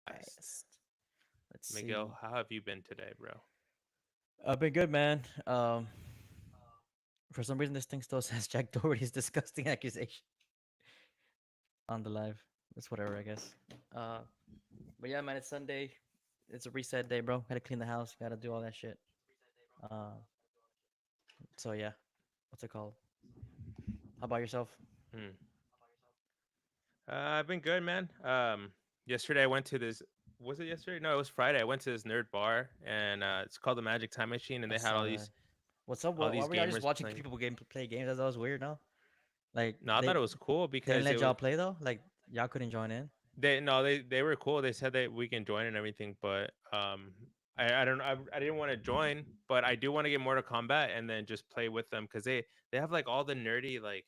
Podcast. Let's see. Miguel, how have you been today, bro? I've been good, man. For some reason, this thing still says Jack Doherty's disgusting accusation on the live. That's whatever, I guess. Uh, but yeah, man, it's Sunday. It's a reset day, bro. Gotta clean the house. Gotta do all that shit. Uh, so yeah, what's it called? How about yourself? Hmm. I've been good, man. Yesterday I went to this. Was it yesterday? No, it was Friday. I went to this nerd bar, and it's called the Magic Time Machine, and I they had saw that. What's up? all Why these were y'all just gamers watching playing. people play games? That was weird, no? Like No, I thought it was cool they didn't because it let was y'all play though. Like y'all couldn't join in. they no they were cool. They said that we can join and everything, but I don't I didn't want to join, but I do want to get Mortal Kombat and then just play with them because they have like all the nerdy like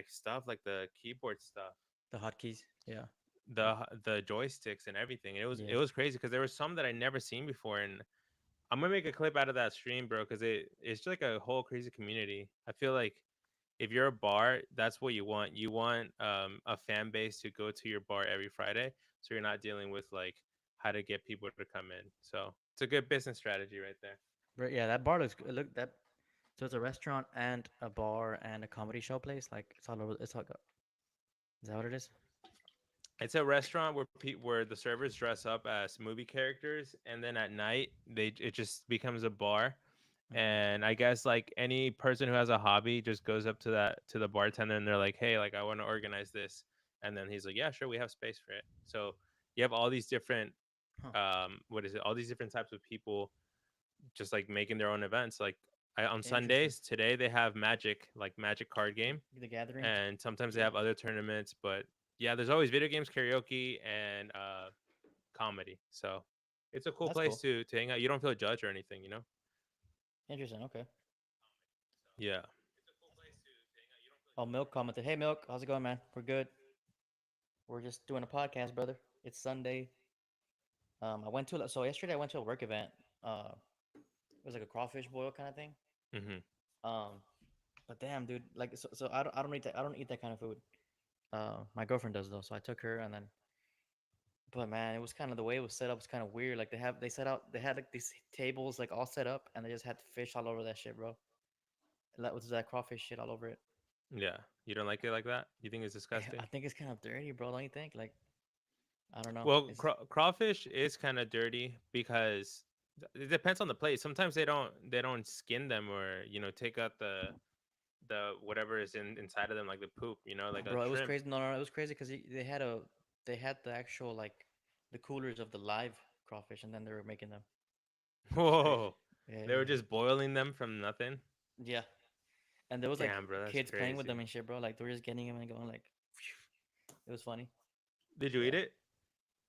stuff like the keyboard stuff, The hotkeys. Yeah. the joysticks and everything. Yeah. It was crazy because there was some that I never seen before, and I'm gonna make a clip out of that stream, bro, because it's like a whole crazy community. I feel like if you're a bar, that's what you want. You want a fan base to go to your bar every Friday, so you're not dealing with like how to get people to come in. So it's a good business strategy right there. But yeah, that bar looks look that. So it's a restaurant and a bar and a comedy show place. Like it's all over. It's like is that what it is? It's a restaurant where where the servers dress up as movie characters, and then at night it just becomes a bar. Mm-hmm. And I guess like any person who has a hobby just goes up to the bartender and they're like, "Hey, like I want to organize this," and then he's like, "Yeah, sure, we have space for it." So you have all these different Huh. what is it? All these different types of people just like making their own events. Like on Interesting. Sundays today they have Magic, like Magic card game, The Gathering. and sometimes they Yeah. have other tournaments. But yeah, there's always video games, karaoke, and comedy. So it's a cool That's place cool. to hang out. You don't feel judged or anything, you know? Interesting. Okay. Yeah. Oh, Milk commented. Hey, Milk. How's it going, man? We're good. We're just doing a podcast, brother. It's Sunday. I went to so yesterday I went to a work event. It was like a crawfish boil kind of thing. Hmm. Um, but damn, dude, like so I don't eat that. I don't eat that kind of food. My girlfriend does though, so I took her and then. But man, it was kind of the way it was set up was kind of weird. Like they had like these tables like all set up and they just had fish all over that shit, bro. That was that crawfish shit all over it. Yeah. You don't like it like that? You think it's I disgusting? think it's kind of dirty, bro. Don't you think? Like I don't know. Well, It's crawfish is kind of dirty because it depends on the place. Sometimes they don't skin them or take out the whatever is inside of them like the poop. Like a bro. It was shrimp. crazy. No, no, it was crazy because they had the actual like the coolers of the live crawfish and then they were making them. It was crazy. Whoa. Yeah, They yeah, were just boiling them from nothing. yeah. And there was like Damn, bro, that's kids playing with them crazy. and shit, bro. Like they were just getting them and going like, it was funny. Did you eat Yeah. it?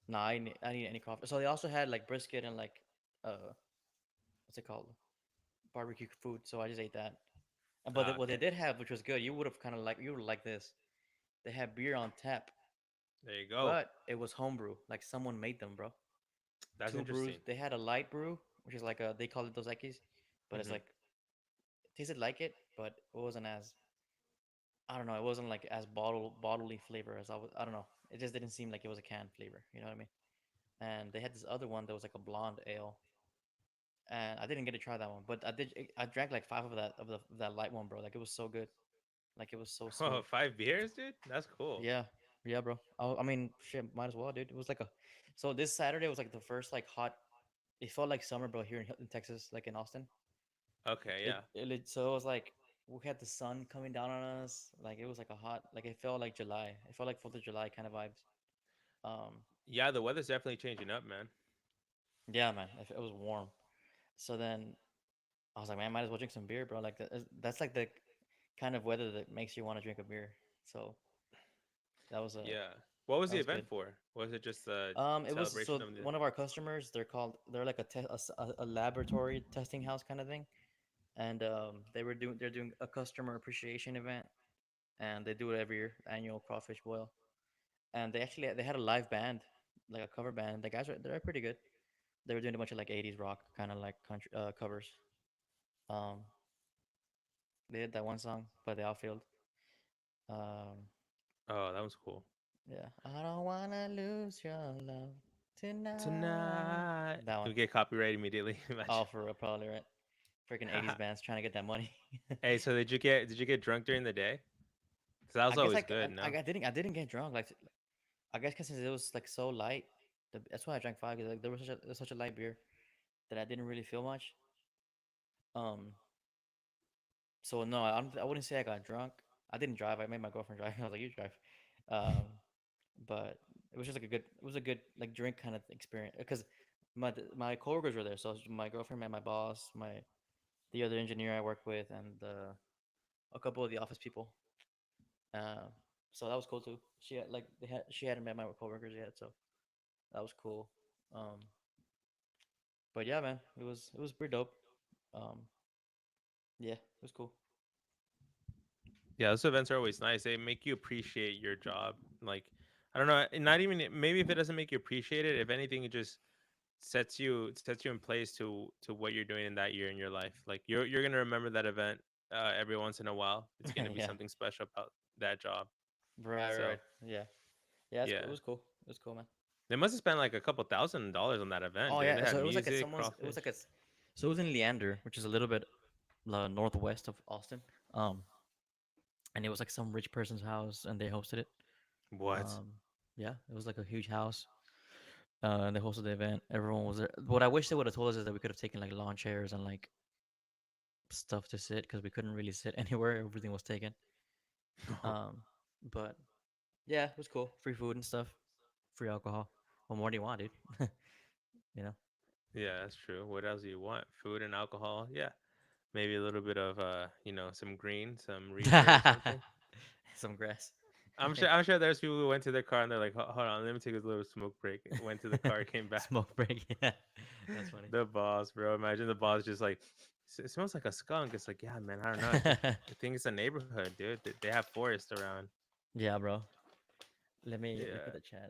Nah, I didn't eat any crawfish. So they also had like brisket and like what's it called? Barbecue food. So I just ate that. But Ah, what they okay. did have, which was good, you would have kind of like you would like this. They had beer on tap, There you go. but it was homebrew. Like someone made them, bro. That's Two brews. interesting. They had a light brew, which is like a they call it Dos Equis, but it's Hmm. like it tasted like it, but it wasn't as I don't know. It wasn't like as bodily flavor as I don't know. It just didn't seem like it was a canned flavor. You know what I mean? And they had this other one that was like a blonde ale, and I didn't get to try that one, but I did. I drank like five of that light one, bro. Like it was so good. Like it was so Oh, smooth. 5 beers, dude. That's cool. Yeah, yeah, bro. I mean, shit, might as well, dude. It was like a. So this Saturday was like the first like hot. It felt like summer, bro, here in Texas, like in Austin. Okay, yeah. So it was like we had the sun coming down on us. Like it was like a hot. Like it felt like July. It felt like Fourth of July kind of vibes. Um, Yeah, the weather's definitely changing up, man. yeah, man. It was warm. So then I was like, man, I might as well drink some beer, bro. Like that's like the kind of weather that makes you want to drink a beer. So that was a Yeah. What was that the was event good. for? Was it just a It was celebration so of the? one of our customers. They're like a laboratory testing house kind of thing, and they're doing a customer appreciation event, and they do it every year, annual crawfish boil, and they had a live band, like a cover band. The guys are they're pretty good. They were doing a bunch of like '80s rock kind of like country covers. Um, they did that one song, but they all failed. Um, Oh, that was cool. yeah, I don't wanna lose your love tonight. tonight. That one. We get copyright immediately. Oh, Imagine. for real, probably right. Freaking 80s bands trying to get that money. Hey, so did you get drunk during the day? Because that I was guess always good. No. I didn't get drunk. Like I guess 'cause since it was like so light, that's why I drank five. 'Cause, like there was such a light beer that I didn't really feel much. Um, so no, I wouldn't say I got drunk. I didn't drive. I made my girlfriend drive. I was like, you drive. Um, but it was just like it was a good like drink kind of experience because my coworkers were there. So my girlfriend met my boss, the other engineer I work with, and a couple of the office people. Uh, so that was cool too. She hadn't met my coworkers yet, so that was cool. Um, but yeah, man, it was pretty dope. Um, yeah, it was cool. Yeah, those events are always nice. They make you appreciate your job. Like, I don't know, not even maybe if it doesn't make you appreciate it, if anything, it just sets you in place to what you're doing in that year in your life. Like you're gonna remember that event every once in a while. It's gonna be Yeah, something special about that job. right. So Yeah, yeah, it yeah, was cool. It was cool, man. they must have spent like a couple $1,000 on that event, Oh dude. They yeah, had so it was like at music, someone's. It was crawfish. like so it was in Leander, which is a little bit northwest of Austin. Um, and it was like some rich person's house, and they hosted it. What? Um, yeah, it was like a huge house. And they hosted the event. Everyone was there. What I wish they would have told us is that we could have taken like lawn chairs and like stuff to sit because we couldn't really sit anywhere. Everything was taken. Um, but yeah, it was cool. Free food and stuff. Free alcohol. What more do you want, dude? You know, Yeah, that's true. What else do you want? Food and alcohol. Yeah, maybe a little bit of some green, some reefer or something. some grass. I'm sure there's people who went to their car and they're like, Hold on, let me take a little smoke break." Went to the car, came back. Smoke break. Yeah, that's funny. The boss, bro. Imagine the boss just like, It smells like a skunk." It's like, yeah, man. I don't know. I think it's a neighborhood, dude. They have forest around. Yeah, bro. Let me look at Yeah. the chat.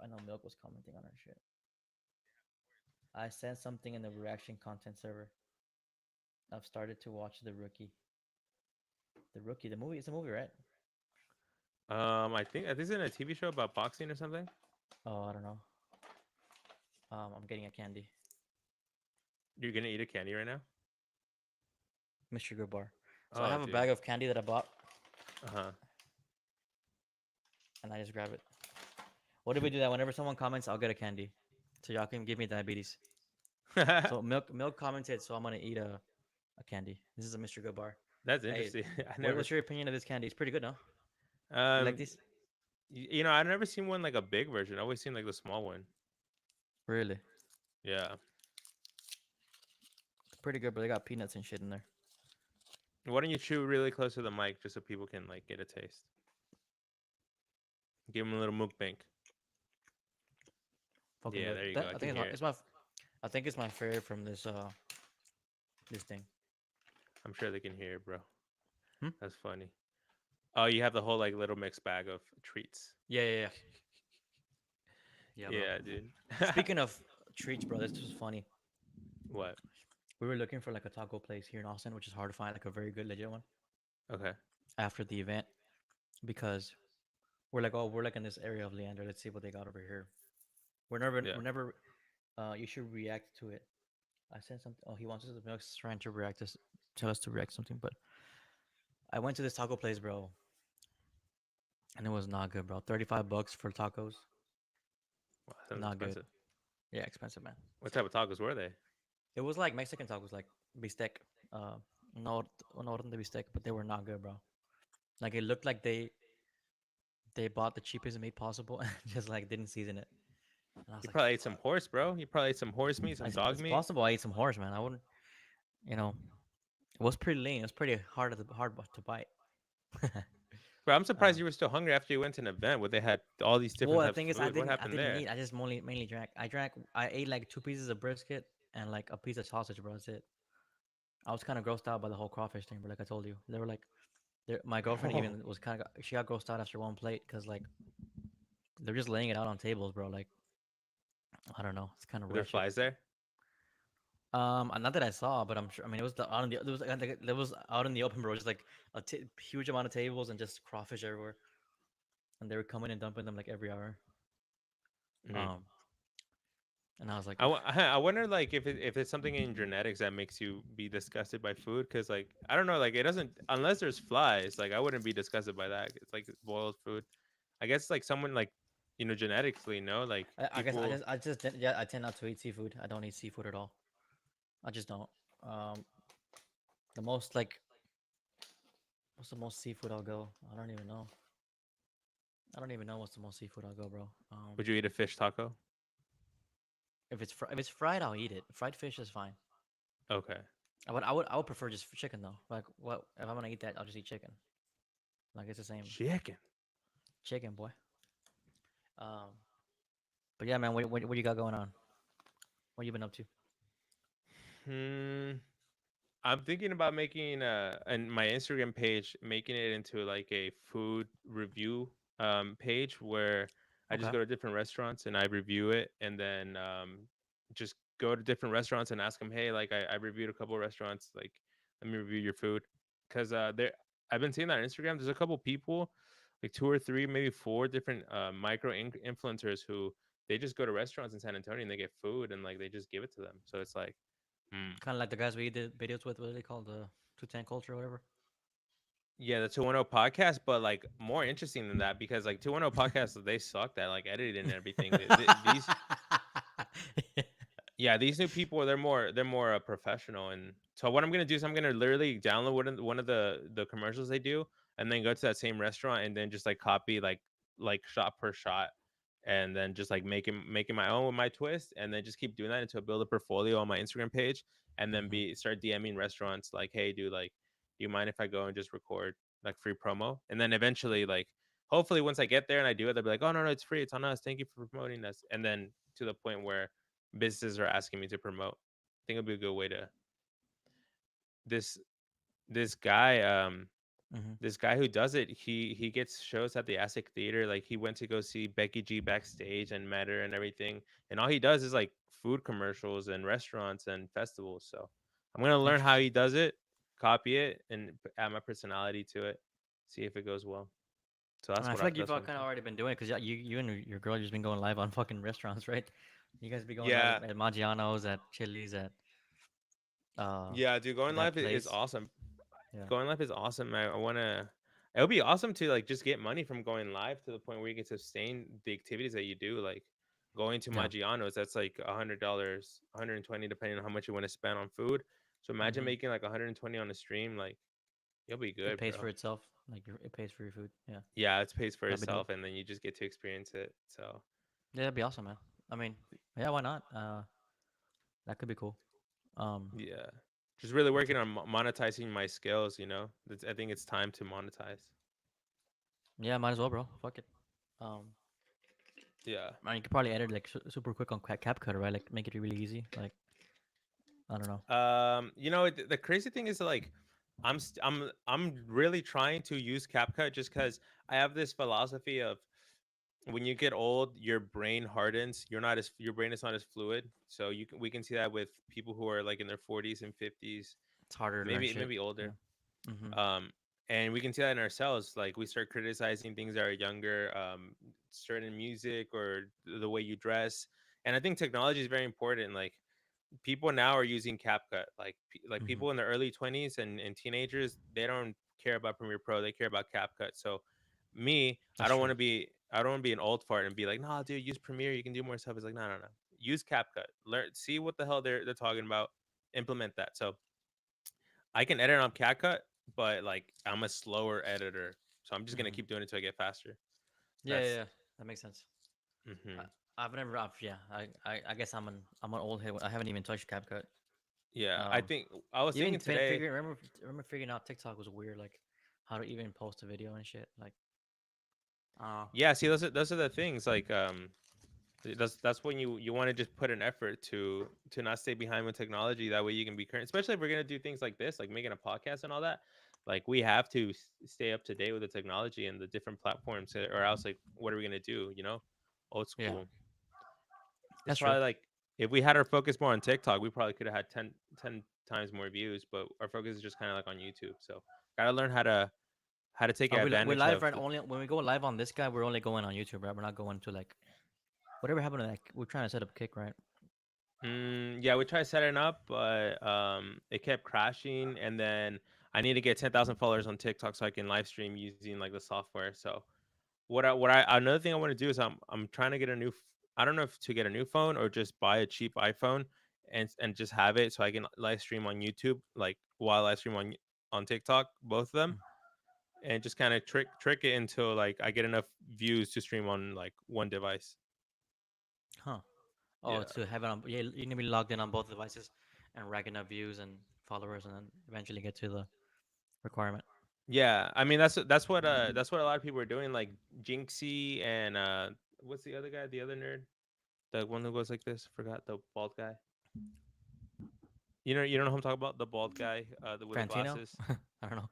I know Milk was commenting on our shit. I sent something in the reaction content server. I've started to watch The Rookie. The Rookie, the movie. It's a movie, right? I think it's in a TV show about boxing or something. Oh, I don't know. I'm getting a candy. You're gonna eat a candy right now? Mr. Good Bar. So I Oh, have a dude. bag of candy that I bought, Uh and I just grab it. What if we do that? Whenever someone comments, I'll get a candy, so y'all can give me diabetes. huh. So Milk commented, so I'm gonna eat a candy. This is a Mr. Good Bar. That's Hey, interesting. I never. what's your opinion of this candy? It's pretty good, no? You like Um, these? I've never seen one like a big version. I always seen like the small one. Really? Yeah. It's pretty good, but they got peanuts and shit in there. Why don't you chew really close to the mic just so people can like get a taste? Give them a little mukbang. Fucking Yeah, good. there you go. That I I can think hear it. I think it's my favorite from this thing. I'm sure they can hear it, bro. Hmm? That's funny. Oh, you have the whole like little mixed bag of treats. Yeah. Yeah, bro. Yeah, dude. Speaking of treats, bro, this was funny. What? We were looking for like a taco place here in Austin, which is hard to find, like a very good legit one Okay. after the event because we're like, oh, we're like in this area of Leander. Let's see what they got over here. Yeah. Whenever, you should react to it. I sent something. Oh, he wants us to Milk's trying to react us, tell us to react to something. But I went to this taco place, bro, and it was not good, bro. $35 for tacos, Wow, sounds not good. expensive. Yeah, expensive, man. What type of tacos were they? It was like Mexican tacos, like bistec. Uh, no, no, de bistec, but they were not good, bro. Like it looked like they bought the cheapest meat possible and just like didn't season it. And I was You like, probably ate some fuck. horse, bro. You probably ate some horse meat, some dog It's meat. possible I ate some horse, man. I wouldn't, you know, it was pretty lean. It was pretty hard to bite. Bro, I'm surprised um, you were still hungry after you went to an event where they had all these different well, the types of thing is, food. What I happened didn't there? eat. I just mainly drank. I ate like two pieces of brisket and like a piece of sausage, bro. That's it. I was kind of grossed out by the whole crawfish thing, but like I told you, they were like, my girlfriend even was kind of she got grossed out after one plate because like they're just laying it out on tables, bro. Like I don't know, it's kind of Were there wretched. flies there? Not that I saw, but I'm sure. I mean, it was out in the there was out in the open, bro. Just like huge amount of tables and just crawfish everywhere, and they were coming and dumping them like every hour. Hmm. Um, and I was like, I wonder like if it's something in genetics that makes you be disgusted by food because like I don't know like it doesn't unless there's flies like I wouldn't be disgusted by that. It's like boiled food. I guess like someone like genetically no like I guess people. yeah, I tend not to eat seafood. I don't eat seafood at all. I just don't. Um, the most like, what's the most seafood I'll go? I don't even know. I don't even know what's the most seafood I'll go, bro. Would you eat a fish taco? If it's fried, I'll eat it. Fried fish is fine. Okay. I would prefer just chicken though. Like what if I'm gonna eat that? I'll just eat chicken. Like it's the same Chicken. chicken, boy. Um, but yeah, man, what you got going on? What you been up to? Hmm. I'm thinking about making and my Instagram page making it into like a food review page where I just Okay, go to different restaurants and I review it and then just go to different restaurants and ask them, hey, like I reviewed a couple of restaurants, like let me review your food because there I've been seeing that on Instagram. There's a couple people, like two or three, maybe four different micro influencers who they just go to restaurants in San Antonio and they get food and like they just give it to them. So it's like. Hmm. kind of like the guys we did videos with. What are they called? The two ten culture or whatever. Yeah, the 210 podcast, but like more interesting than that because like 210 podcasts, they sucked at like editing and everything. These, yeah, these new people, they're more professional. And so what I'm gonna do is I'm gonna literally download one of the commercials they do, and then go to that same restaurant and then just like copy like shot per shot, and then just like making my own with my twist, and then just keep doing that until I build a portfolio on my Instagram page, and then Hmm. be start DMing restaurants like, hey, dude, like, do you mind if I go and just record like free promo, and then eventually like. Hopefully, once I get there and I do it, they'll be like, "Oh no, it's free. It's on us. Thank you for promoting us." And then to the point where businesses are asking me to promote. I think it'll be a good way to this this guy Hmm. this guy who does it. He gets shows at the Aztec Theater. Like he went to go see Becky G backstage and met her and everything. And all he does is like food commercials and restaurants and festivals. So I'm gonna learn how Interesting. he does it, copy it, and add my personality to it. See if it goes well. So I, mean, I feel like you've that's what I'm kind of thinking. already been doing it because you and your girl just been going live on fucking restaurants, right? You guys be going live Yeah, at Maggiano's, at Chili's, at uh yeah, dude. Going that live is place. awesome. Yeah. Going live is awesome. I want to. It would be awesome to like just get money from going live to the point where you can sustain the activities that you do, like going to Yeah. Maggiano's. That's like $100, 120, depending on how much you want to spend on food. So imagine Hmm. making like 120 on a stream. Like you'll be It good, pays bro. for itself. Like it pays for your food. Yeah. Yeah, it pays for That'd be dope. itself, and then you just get to experience it. So Yeah, that'd be awesome, man. I mean, yeah, why not? That could be cool. Um, yeah, just really that's working a, on monetizing my skills. I think it's time to monetize. yeah, might as well, bro. Fuck it. Um, Yeah. man, you could probably edit like super quick on CapCut, right? Like make it really easy. Like I don't know. The crazy thing is like I'm really trying to use CapCut just because I have this philosophy of when you get old, your brain hardens. Your brain is not as fluid. So we can see that with people who are like in their 40s and 50s, It's harder to learn shit. maybe Yeah. older. Mm-hmm. Um, and we can see that in ourselves. Like we start criticizing things that are younger, certain music or the way you dress. And I think technology is very important. Like people now are using CapCut. Like Mm-hmm. people in the early 20s and teenagers, they don't care about Premiere Pro. They care about CapCut. So me, That's true. I don't want to be an old fart and be like, nah, dude, use Premiere. You can do more stuff. It's like, no, no, no. Use CapCut. Learn, see what the hell they're talking about. Implement that. So I can edit on CapCut, but like I'm a slower editor. So I'm just gonna Mm-hmm. keep doing it until I get faster. Yeah, yeah, That's yeah. That makes sense. I, hmm I've never. Yeah. I guess I'm an old head. I haven't even touched CapCut. yeah. I Um, think I was even thinking today. remember figuring out TikTok was weird. Like how to even post a video and shit. Like, uh, Yeah, see, those are the things. Like that's when you want to just put an effort to not stay behind with technology. That way you can be current, especially if we're gonna do things like this, like making a podcast and all that. Like we have to stay up to date with the technology and the different platforms, or else like what are we gonna do? Old yeah, school. It's that's true. probably like if we had our focus more on TikTok, we probably could have had 10 times more views, but our focus is just kind of like on YouTube. So gotta learn how to take We're advantage live of right the. only when we go live on this guy. We're only going on YouTube, right? We're not going to like whatever happened to that. We're trying to set up Kick, right? Yeah, we tried setting up, but it kept crashing, and then I need to get 10,000 followers on TikTok so I can live stream using like the software. So what I another thing I want to do is I'm trying to get a new. I don't know if to get a new phone or just buy a cheap iPhone and just have it so I can live stream on YouTube like while live stream on TikTok, both of them, Mm. and just kind of trick it until like I get enough views to stream on like one device. Huh. Oh, Yeah. to have it on, yeah, you're gonna be logged in on both devices and racking up views and followers, and then eventually get to the requirement. Yeah, I mean that's what a lot of people are doing, like Jinxie and what's the other guy, the other nerd, the one who goes like this. Forgot the bald guy. You don't know who I'm talking about, the bald guy, with the Fantino? glasses. I don't know.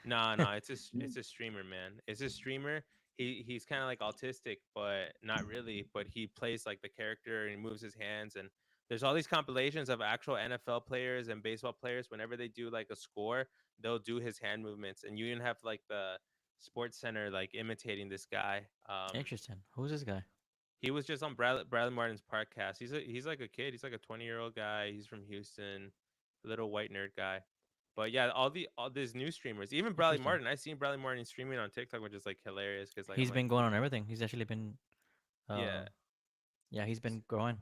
No, no, it's a streamer, man. It's a streamer. He's kind of like autistic, but not really. But he plays like the character and he moves his hands. And there's all these compilations of actual NFL players and baseball players. Whenever they do like a score, they'll do his hand movements, and you even have like the Sports Center like imitating this guy. Interesting. Who's this guy? He was just on Bradley Martin's podcast. He's like a kid. He's like a 20-year-old guy. He's from Houston, a little white nerd guy. But yeah, all these new streamers, even Bradley Interesting. Martin. I've seen Bradley Martin streaming on TikTok, which is like hilarious because like I'm He's like, been going on everything. He's actually been, yeah. yeah, he's been growing.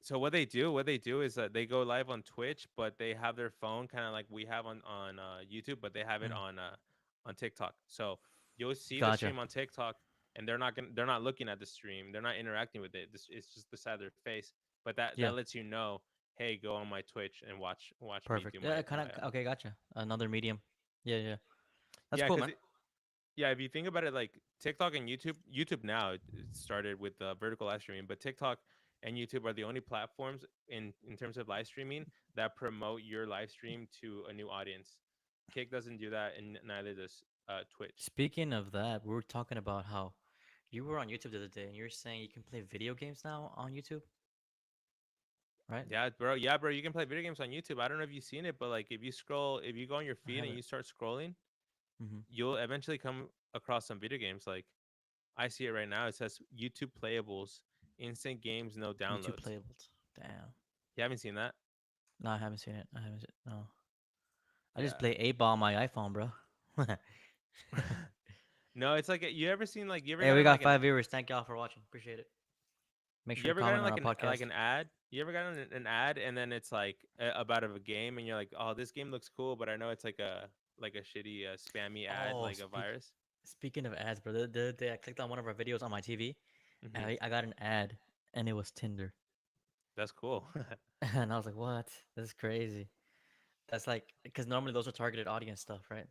So what they do is that they go live on Twitch, but they have their phone kind of like we have on YouTube, but they have it Mm. on TikTok. So you'll see the Gotcha. stream on TikTok, and they're not looking at the stream, they're not interacting with it. It's just the side of their face, but that Yeah. lets you know, hey, go on my Twitch and watch me do Perfect. Yeah, kind of. Okay, gotcha. Another medium. Yeah, yeah. That's yeah, cool, because man. yeah, if you think about it, like TikTok and YouTube now it started with vertical live streaming, but TikTok and YouTube are the only platforms in terms of live streaming that promote your live stream to a new audience. Kick doesn't do that, and neither does Twitch. Speaking of that, we were talking about how you were on YouTube the other day, and you're saying you can play video games now on YouTube, right? Yeah, bro. Yeah, bro. You can play video games on YouTube. I don't know if you've seen it, but like if you go on your I feed and haven't. you start scrolling, Mm-hmm. you'll eventually come across some video games. Like I see it right now. It says YouTube playables, instant games, no YouTube downloads. playables. Damn. You haven't seen that? No, I haven't seen it. I haven't. No. I just Yeah. play 8 Ball on my iPhone, bro. No, it's like you ever seen like you ever Hey, got we on got like an 5 viewers. Thank y'all for watching. Appreciate it. Make sure you to ever got comment on on our like podcast. an ad? You ever got on an ad and then it's like about of a game and you're like, oh, this game looks cool, but I know it's like a shitty spammy ad Oh, like a virus. speaking of ads, bro, the other day I clicked on one of our videos on my TV, and Hmm. I got an ad, and it was Tinder, That's cool. and I was like, "What? This is crazy." That's like because normally those are targeted audience stuff, right?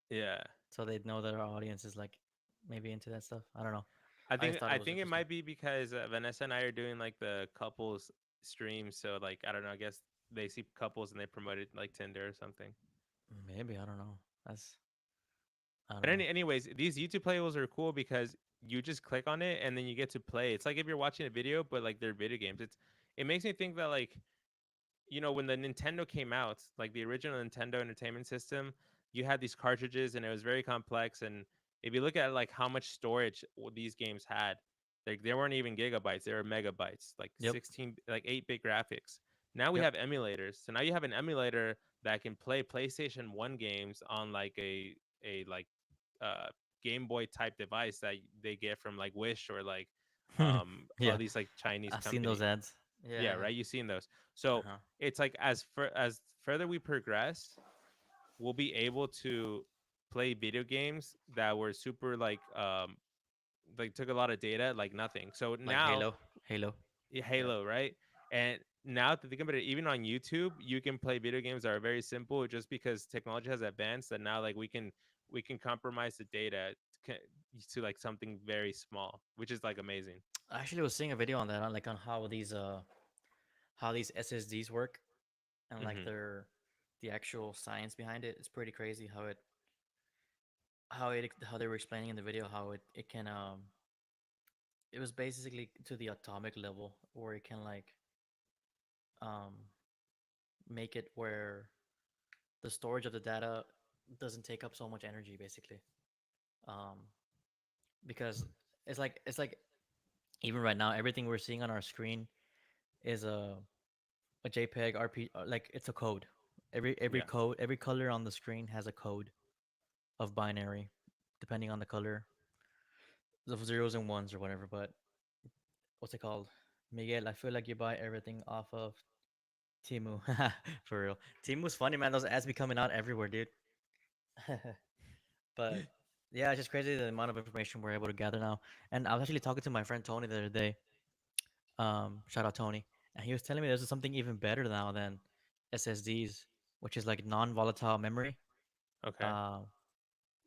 Yeah. So they know that our audience is like maybe into that stuff. I don't know. I just thought it I was think it interesting. might be because Vanessa and I are doing like the couples streams, so like I don't know. I guess they see couples and they promote it like Tinder or something. Maybe I don't know. That's I don't But know. anyways, these YouTube playables are cool because you just click on it and then you get to play. It's like if you're watching a video, but like they're video games. It makes me think that like when the Nintendo came out, like the original Nintendo Entertainment System, you had these cartridges and it was very complex. And if you look at like how much storage these games had, like they weren't even gigabytes, they were megabytes, like Yep. 16, like 8-bit graphics. Now we Yep. have emulators. So now you have an emulator that can play PlayStation 1 games on like a like uh Game Boy type device that they get from like Wish or like all Yeah, these like Chinese I've seen those company. ads. Yeah, Yeah. right. You've seen those. Uh So huh. it's like as further we progress, we'll be able to play video games that were super like took a lot of data like nothing. So Like now Halo. Halo. Yep. Halo, right? And now to think about it, even on YouTube, you can play video games that are very simple just because technology has advanced that now like we can compromise the data to like something very small, which is like amazing. I actually was seeing a video on that, on like on how these SSDs work and like Hmm. the actual science behind it. It's pretty crazy how they were explaining in the video how it can it was basically to the atomic level where it can like um make it where the storage of the data doesn't take up so much energy basically. Um because it's like even right now everything we're seeing on our screen is a JPEG, RP, like it's a code. Every Yeah. code, every color on the screen has a code of binary, depending on the color, of zeros and ones or whatever. But what's it called? Miguel, I feel like you buy everything off of Timu. For real. Timu's funny, man. Those ads be coming out everywhere, dude. But yeah, it's just crazy the amount of information we're able to gather now. And I was actually talking to my friend Tony the other day. Shout out Tony. And he was telling me there's something even better now than SSDs, which is like non-volatile memory. Okay. Uh,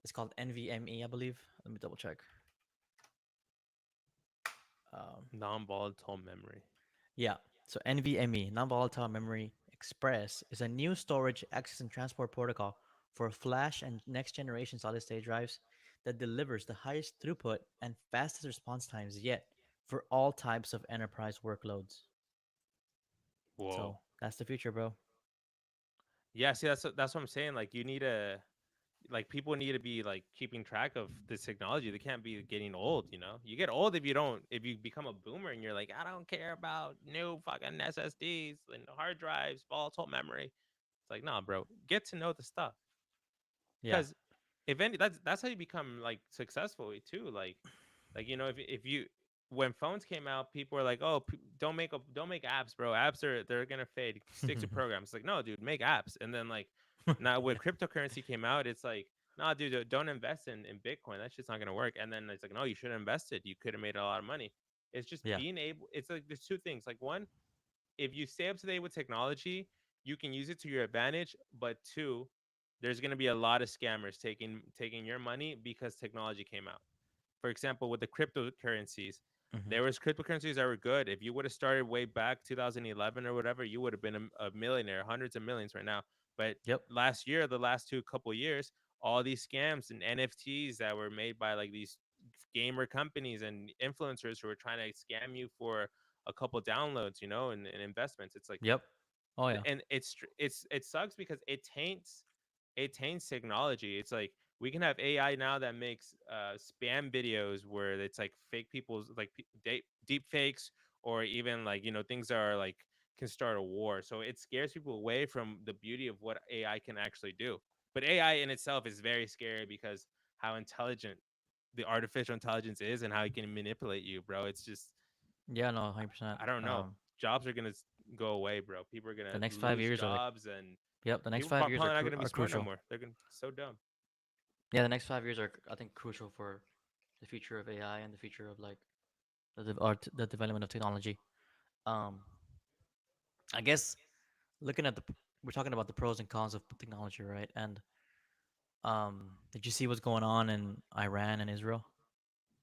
it's called NVMe, I believe. Let me double check. Um, Non-volatile memory. yeah. So NVMe, non-volatile memory express, is a new storage access and transport protocol for flash and next generation solid state drives that delivers the highest throughput and fastest response times yet for all types of enterprise workloads. Whoa. So that's the future, bro. Yeah. See, that's what I'm saying. Like, you need a like people need to be like keeping track of this technology. They can't be getting old. You get old if you become a boomer and you're like, I don't care about new fucking SSDs and hard drives, volatile memory. It's like, nah, bro, get to know the stuff. Yeah. Because if any, that's how you become like successful too. Like if you when phones came out, people were like, "Oh, don't make apps, bro. Apps they're gonna fade. Stick to programs." Like, no, dude, make apps. And then like now when Yeah. cryptocurrency came out, it's like, nah, dude, don't invest in Bitcoin. That shit's not gonna work. And then it's like, no, you should have invested. You could have made a lot of money. It's just Yeah. being able. It's like there's two things. Like one, if you stay up to date with technology, you can use it to your advantage. But two, there's going to be a lot of scammers taking your money because technology came out. For example, with the cryptocurrencies, Hmm. there was cryptocurrencies that were good. If you would have started way back 2011 or whatever, you would have been a millionaire, hundreds of millions right now. But Yep. last year, the last two couple years, all these scams and NFTs that were made by like these gamer companies and influencers who were trying to scam you for a couple downloads, and investments. It's like, Yep. Oh yeah. and it sucks because it taints technology. It's like we can have AI now that makes spam videos where it's like fake people's like deep fakes, or even like things that are like can start a war. So it scares people away from the beauty of what AI can actually do. But AI in itself is very scary because how intelligent the artificial intelligence is and how it can manipulate you, bro. It's just Yeah. No. 100%. I don't know. Jobs are gonna go away, bro. People are The gonna next five lose years are like. jobs, and Yep. The next people five years probably not gonna be are smart no crucial. more. They're gonna be so dumb. Yeah. The next 5 years are, I think, crucial for the future of AI and the future of like the development of technology. Um, I guess looking at we're talking about the pros and cons of technology, right? And did you see what's going on in Iran and Israel?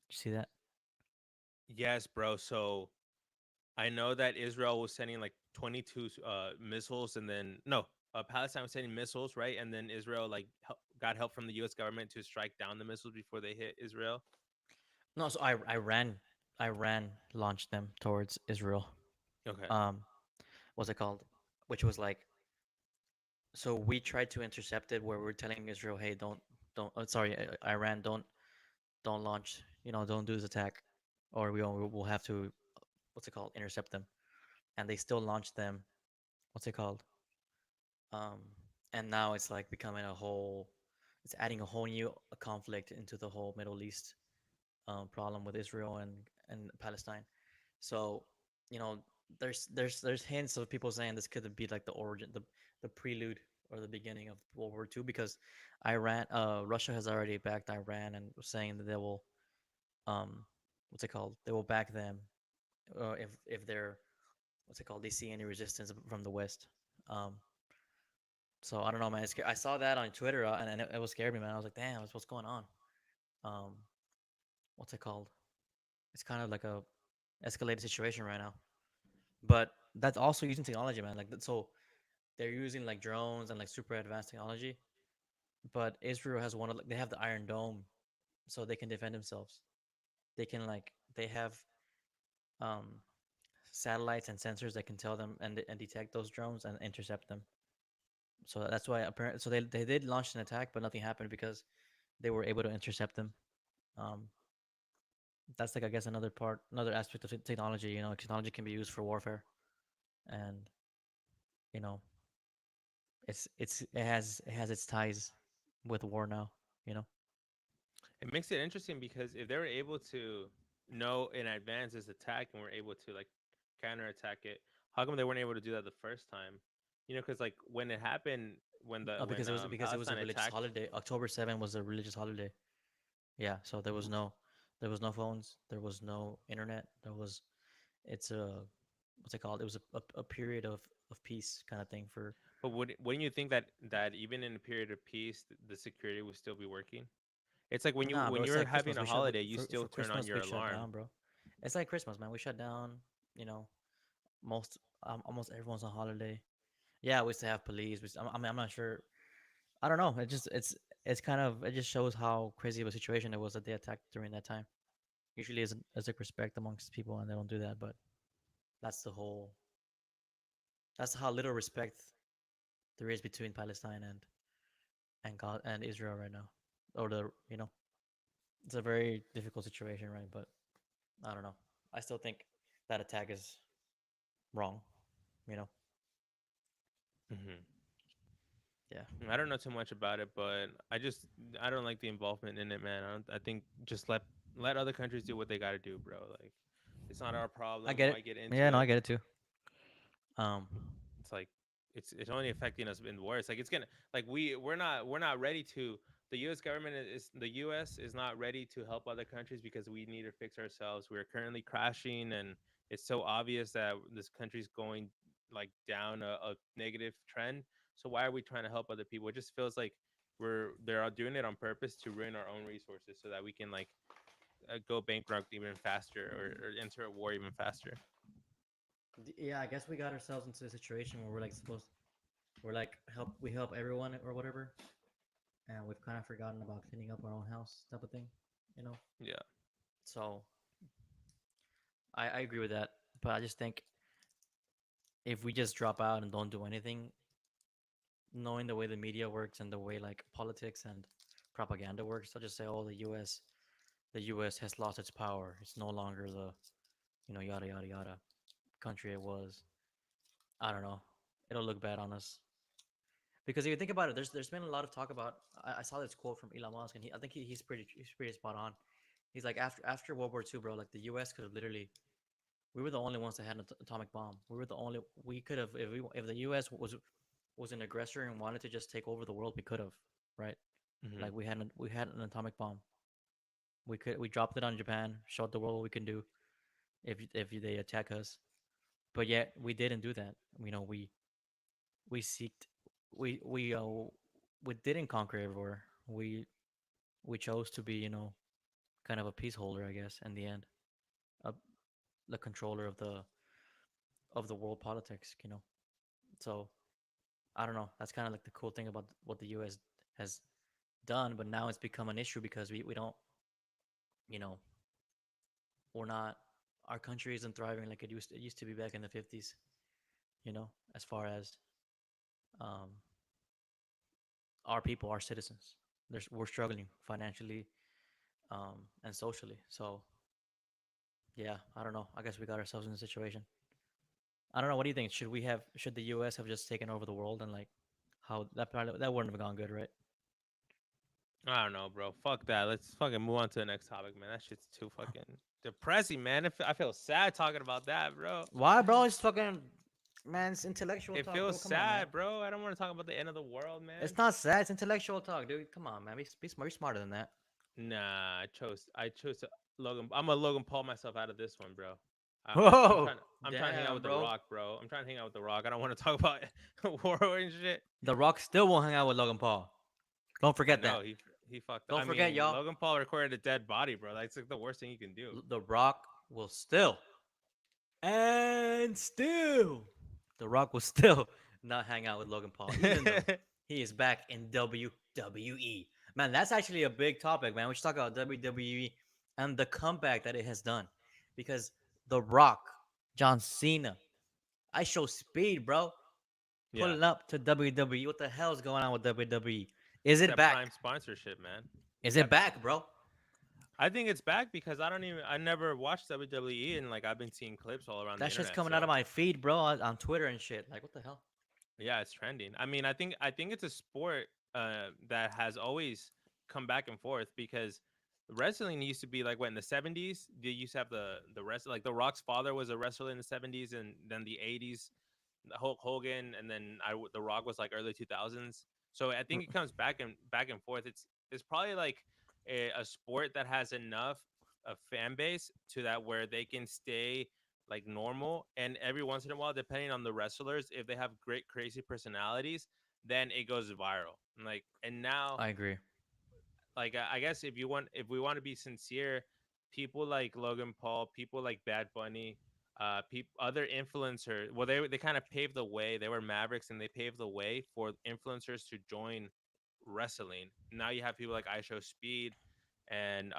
Did you see that? Yes, bro. So I know that Israel was sending like 22 missiles, and then no, Palestine was sending missiles, right? And then Israel like got help from the U.S. government to strike down the missiles before they hit Israel. No, so Iran launched them towards Israel. Okay. Um, what's it called? Which was like, so we tried to intercept it, where we're telling Israel, hey, don't, sorry, Iran, don't launch, don't do this attack, or we'll have to, what's it called, intercept them, and they still launched them. What's it called? Um, and now it's like becoming it's adding a whole new conflict into the whole Middle East problem with Israel and Palestine. So, you know, there's hints of people saying this could be like the origin, the prelude or the beginning of World War II, because Russia has already backed Iran and was saying that they will, um, what's it called? They will back them if they're, what's it called? They see any resistance from the West. Um, so I don't know, man. I saw that on Twitter, and it was scared me, man. I was like, damn, what's going on? Um, what's it called? It's kind of like a escalated situation right now. But that's also using technology, man. Like so they're using like drones and like super advanced technology. But Israel has one of they have the Iron Dome, so they can defend themselves. They have um satellites and sensors that can tell them and detect those drones and intercept them. So that's why apparently, so they did launch an attack, but nothing happened because they were able to intercept them. Um, that's like, I guess, another aspect of technology. Technology can be used for warfare, and you know, it has its ties with war now. You know, It makes it interesting because if they were able to know in advance this attack and were able to like counterattack it, how come they weren't able to do that the first time? You know, because like when it happened, when because it was a Palestine religious attacked, holiday. October 7th was a religious holiday. Yeah, so there was no phones, there was no internet, it's a what's it called? It was a period of peace kind of thing for. but wouldn't you think that even in a period of peace, the security would still be working? It's like Nah, bro, when it's you're like having Christmas. a We shut we, holiday, you for still turn on Christmas your we shut alarm. down, bro. It's like Christmas, man. We shut down. You know, most almost everyone's on holiday. Yeah, we used to have police. I mean, I'm not sure. I don't know. It's kind of it just shows how crazy of a situation it was that they attacked during that time. Usually, is a respect amongst people, and they don't do that. But that's the whole. That's how little respect there is between Palestine and God and Israel right now, or it's a very difficult situation, right? But I don't know. I still think that attack is wrong. You know? Hmm. Yeah. I don't know too much about it, but I don't like the involvement in it, man. I think just let other countries do what they got to do, bro. Like it's not our I problem. get Why it. get into Yeah, no, it? I get it too. Um, It's like it's only affecting us in worse. Like it's gonna like we're not ready to. The U.S. government the U.S. is not ready to help other countries because we need to fix ourselves. We're currently crashing, and it's so obvious that this country's going like down a negative trend. So why are we trying to help other people? It just feels like they're doing it on purpose to ruin our own resources so that we can like go bankrupt even faster or enter a war even faster. yeah, I guess we got ourselves into a situation where we're like we help everyone or whatever, and we've kind of forgotten about cleaning up our own house type of thing, you know. Yeah. So I agree with that, but I just think if we just drop out and don't do anything, knowing the way the media works and the way like politics and propaganda works, they'll just say, "Oh, the U.S. has lost its power. It's no longer the yada yada yada country it was." I don't know. It'll look bad on us because if you think about it, there's been a lot of talk about. I saw this quote from Elon Musk, and I think he's pretty spot on. He's like after World War II, bro. Like the U.S. could have literally. We were the only ones that had an atomic bomb. We were the only. We could have if the U.S. was an aggressor and wanted to just take over the world, we could have, right? Hmm. Like we had an atomic bomb. We dropped it on Japan, showed the world what we can do if they attack us. But yet we didn't do that. We seeked we didn't conquer everywhere. We chose to be kind of a peace holder, I guess, in the end, uh, the controller of the world politics. So I don't know. That's kind of like the cool thing about what the U.S. has done, but now it's become an issue because we don't you know we're not our country isn't thriving like it used to be back in the 50s. As far as um, our people, our citizens, we're struggling financially and socially. So yeah, I don't know. I guess we got ourselves in a situation. I don't know. What do you think? Should the U.S. have just taken over the world and like how that wouldn't have gone good, right? I don't know, bro. Fuck that. Let's fucking move on to the next topic, man. That shit's too fucking depressing, man. I feel sad talking about that, bro. Why, bro? It's fucking man. It's intellectual It talk, feels bro. Come on, man. sad, bro. I don't want to talk about the end of the world, man. It's not sad. It's intellectual talk, dude. Come on, man. Be smart. You're smarter than that. Nah, I chose to Logan. I'm gonna Logan Paul myself out of this one, bro. Whoa, I'm trying to hang out damn, with the bro. Rock, bro. I'm trying to hang out with the Rock. I don't want to talk about war and shit. The Rock still won't hang out with Logan Paul. Don't I forget know that. he fucked. Don't I forget, mean, y'all. Logan Paul recorded a dead body, bro. That's like the worst thing you can do. The Rock will still and still, The Rock will still not hang out with Logan Paul, even though he is back in WWE. Man, that's actually a big topic, man. We should talk about WWE and the comeback that it has done, because The Rock, John Cena, I show speed, bro. Yeah, Pulling up to WWE. What the hell is going on with WWE? Is it's it that back? prime sponsorship, man. Is Got it back, bro? I think it's back because I never watched WWE and like I've been seeing clips all around the That shit's internet. coming out of So my feed, bro, on Twitter and shit. Like, what the hell? Yeah, it's trending. I mean, I think it's a sport that has always come back and forth because wrestling used to be like what in the 70s they used to have the rest like the Rock's father was a wrestler in the 70s, and then the 80s Hulk Hogan, and then the Rock was like early 2000s. So I think R- it comes back and forth. It's probably like a sport that has enough a fan base to that where they can stay like normal, and every once in a while, depending on the wrestlers, if they have great crazy personalities, then it goes viral. And now, I agree. like I guess if we want to be sincere, people like Logan Paul, people like Bad Bunny, other influencers, well, they kind of paved the way. They were mavericks, and they paved the way for influencers to join wrestling. Now you have people like I Show Speed, and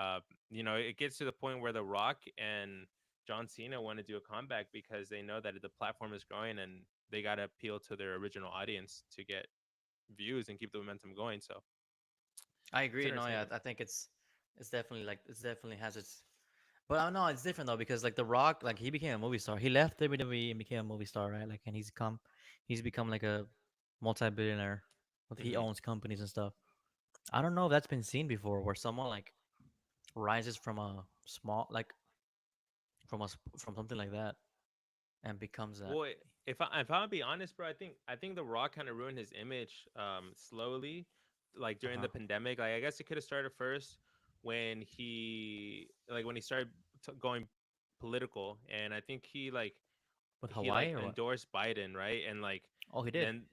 it gets to the point where The Rock and John Cena want to do a comeback because they know that the platform is growing, and they got to appeal to their original audience to get views and keep the momentum going. So I it's agree. No, yeah, entertaining. I think it's definitely like it's definitely has its. But I don't know, it's different though because like The Rock, like he became a movie star. He left WWE and became a movie star, right? Like, and he's become like a multi-billionaire. He Hmm. owns companies and stuff. I don't know if that's been seen before, where someone like rises from a small, like from something like that and becomes that. Well, if I'm be honest, bro, I think The Rock kind of ruined his image slowly, like Uh during huh. the pandemic. Like I guess it could have started first when he started going political, and I think With he Hawaii like or what? endorsed Biden, right? And Oh, he did. then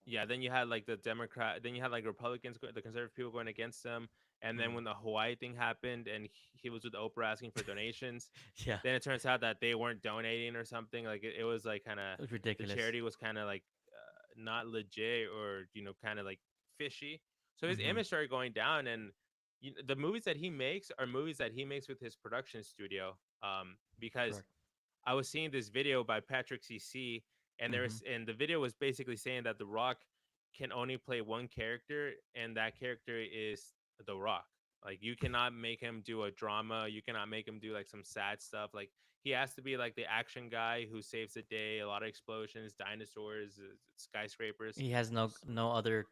yeah, then you had like then you had like Republicans, the conservative people going against them, and then Hmm. when the Hawaii thing happened, and he was with Oprah asking for donations, Yeah, then it turns out that they weren't donating or something. Like it was like kind of it was the ridiculous. charity was kind of like not legit, or kind of like fishy. So his Hmm. image started going down, and the movies that he makes are movies that he makes with his production studio. Because Correct. I was seeing this video by Patrick CC, and Hmm. the video was basically saying that The Rock can only play one character, and that character is The Rock. Like you cannot make him do a drama. You cannot make him do like some sad stuff. Like he has to be like the action guy who saves the day. A lot of explosions, dinosaurs, skyscrapers. He has no S- no other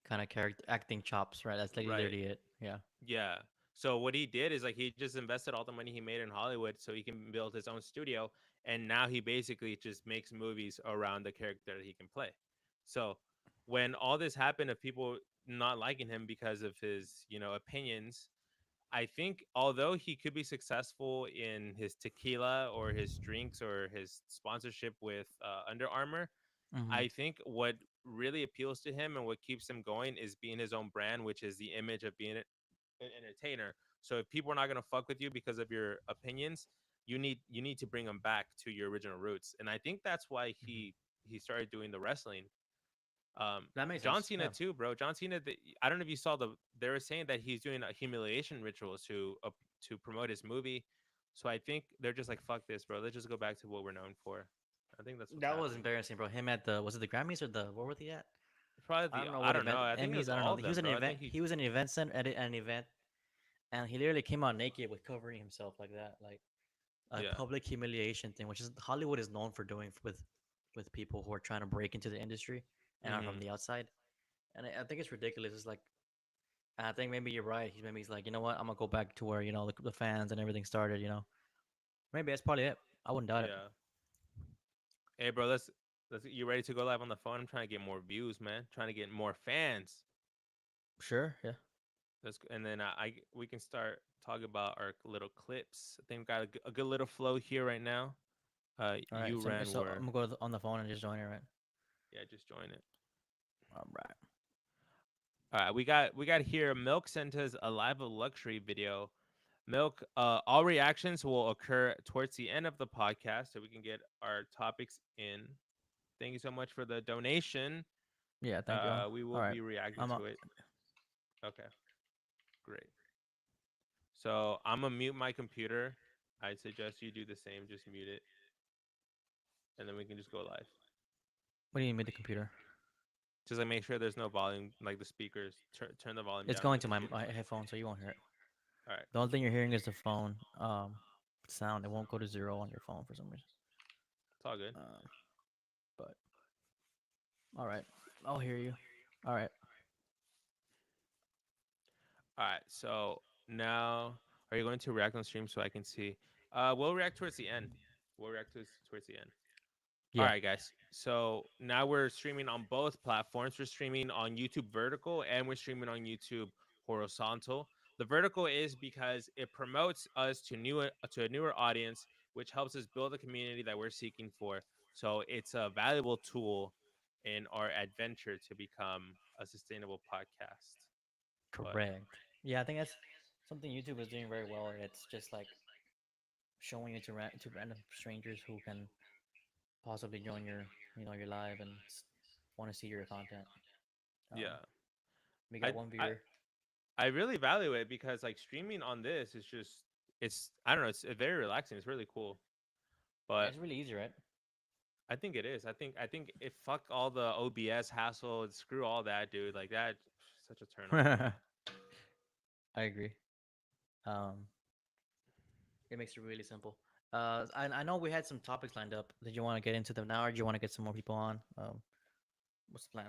kind of character acting chops, right? That's like Right. literally it. Yeah. Yeah. So what he did is like he just invested all the money he made in Hollywood so he can build his own studio, and now he basically just makes movies around the character that he can play. So when all this happened of people not liking him because of his, opinions, I think although he could be successful in his tequila or his drinks or his sponsorship with Under Armour, Hmm. I think what really appeals to him and what keeps him going is being his own brand, which is the image of being an entertainer. So if people are not gonna fuck with you because of your opinions, you need to bring them back to your original roots. And I think that's why Hmm. he started doing the wrestling. That makes John sense. Cena Yeah. too, bro. John Cena. I don't know if you saw they were saying that he's doing a humiliation rituals to promote his movie. So I think they're just like fuck this, bro. Let's just go back to what we're known for. I think that's what's That was happening. embarrassing, bro. Him at the was it the Grammys or the where were they at? Probably I don't know I what don't know. event I think it Emmys. was I don't all know. of He was them, an bro. I event. think he. He was an event center at an event, and he literally came out naked with covering himself like that, like a Yeah. public humiliation thing, which is Hollywood is known for doing with people who are trying to break into the industry and are from Hmm. the outside. And I think it's ridiculous. It's like, and I think maybe you're right. He's like, you know what? I'm gonna go back to where the fans and everything started. Maybe that's probably it. I wouldn't doubt it. Yeah. Hey, bro. Let's. You ready to go live on the phone? I'm trying to get more views, man. Trying to get more fans. Sure. Yeah. And then we can start talking about our little clips. I think we got a good little flow here right now. All You right. So, ran so where? I'm gonna go on the phone and just join it, right? Yeah, just join it. All right. All right, we got here. Milk sent us a live of luxury video. Milk, all reactions will occur towards the end of the podcast, so we can get our topics in. Thank you so much for the donation. Yeah. Thank you all. We All will right. be reacting I'm to up. it. Okay, great. So I'm gonna mute my computer. I suggest you do the same. Just mute it, and then we can just go live. What do you mean the computer? Just like make sure there's no volume, like the speakers. Turn the volume It's down on going the to my, computer. my headphone, so you won't hear it. All right, The only thing you're hearing is the phone sound. It won't go to zero on your phone for some reason. it's all good. Um, but All right. I'll hear you. All right. All right. So now, are you going to react on stream so I can see? We'll react towards the end. We'll react towards the end. All Yeah. right, guys. So now we're streaming on both platforms. We're streaming on YouTube Vertical and we're streaming on YouTube Horizontal. The vertical is because it promotes us to a newer audience, which helps us build a community that we're seeking for. So it's a valuable tool in our adventure to become a sustainable podcast. But Correct. Yeah, I think that's something YouTube is doing very well. It's just like showing it to to random strangers who can possibly join your your live and want to see your content. Um, yeah, we I got one I viewer. I really value it because like streaming on this is just it's I don't know, it's very relaxing. It's really cool. Yeah, But it's really easy, right? I think it is. I think it fuck all the OBS hassle. Screw all that, dude. Like that, such a turn off. I agree. Um, it makes it really simple. I know we had some topics lined up. Did you want to get into them now, or do you want to get some more people on? What's the plan?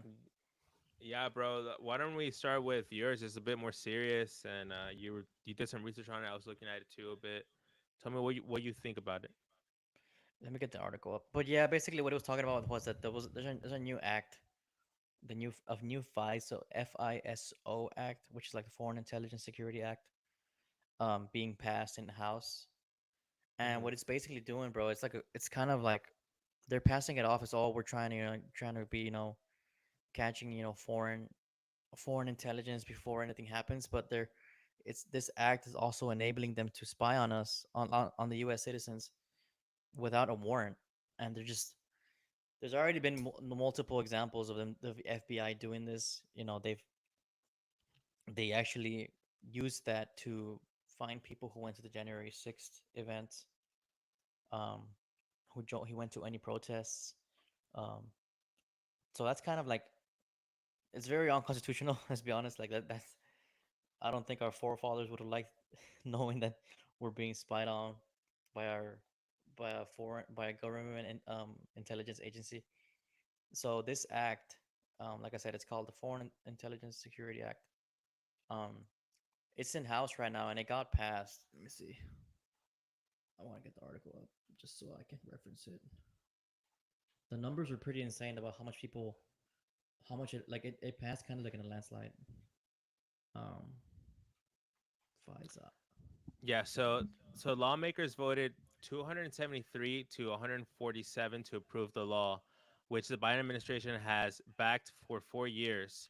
Yeah, bro. Why don't we start with yours? It's a bit more serious, and you did some research on it. I was looking at it too a bit. Tell me what you think about it. Let me get the article up. But yeah, basically what it was talking about was that there's a new act, the new FISO FISO Act, which is like the Foreign Intelligence Security Act, being passed in the House. And Hmm. what it's basically doing, bro, it's kind of like they're passing it off as all we're trying to trying to be catching foreign intelligence before anything happens, but they're it's this act is also enabling them to spy on us on the U.S. citizens without a warrant, and there's already been multiple examples of them the FBI doing this. They actually used that to find people who went to the January 6th event, um, he went to any protests. Um, so that's kind of like it's very unconstitutional. Let's be honest. Like that's I don't think our forefathers would have liked knowing that we're being spied on by our by a government and intelligence agency. So this act, like I said, it's called the Foreign Intelligence Security Act. Um, it's in house right now, and it got passed. Let me see. I want to get the article up just so I can reference it. The numbers are pretty insane about how much it passed kind of like in a landslide. Um, FISA. Yeah. So lawmakers voted 273 to 147 to approve the law, which the Biden administration has backed for 4 years.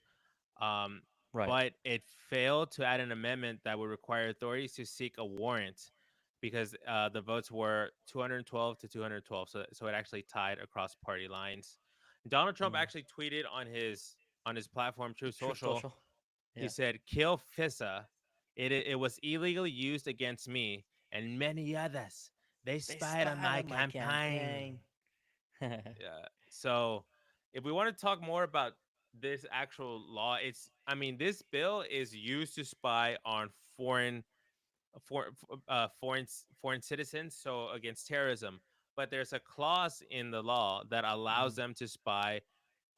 Um, Right. but it failed to add an amendment that would require authorities to seek a warrant because the votes were 212 to 212. So it actually tied across party lines. Donald Trump Mm. actually tweeted on his platform True Truth Social. Social. He Yeah. said, "Kill FISA. It was illegally used against me and many others. They They spied on spied my on my campaign." campaign. Yeah. So if we want to talk more about this actual law, I mean, this bill is used to spy on foreign citizens, so against terrorism. But there's a clause in the law that allows Hmm. them to spy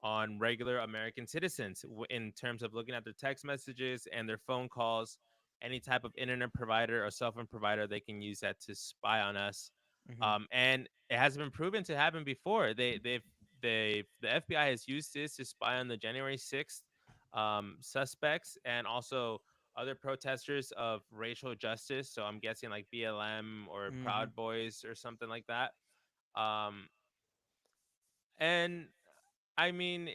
on regular American citizens in terms of looking at their text messages and their phone calls, any type of internet provider or cell phone provider, they can use that to spy on us. Hmm. And it has been proven to happen before. The FBI has used this to spy on the January 6th suspects and also other protesters of racial justice. So I'm guessing like BLM or Hmm. Proud Boys or something like that. Um, and I mean,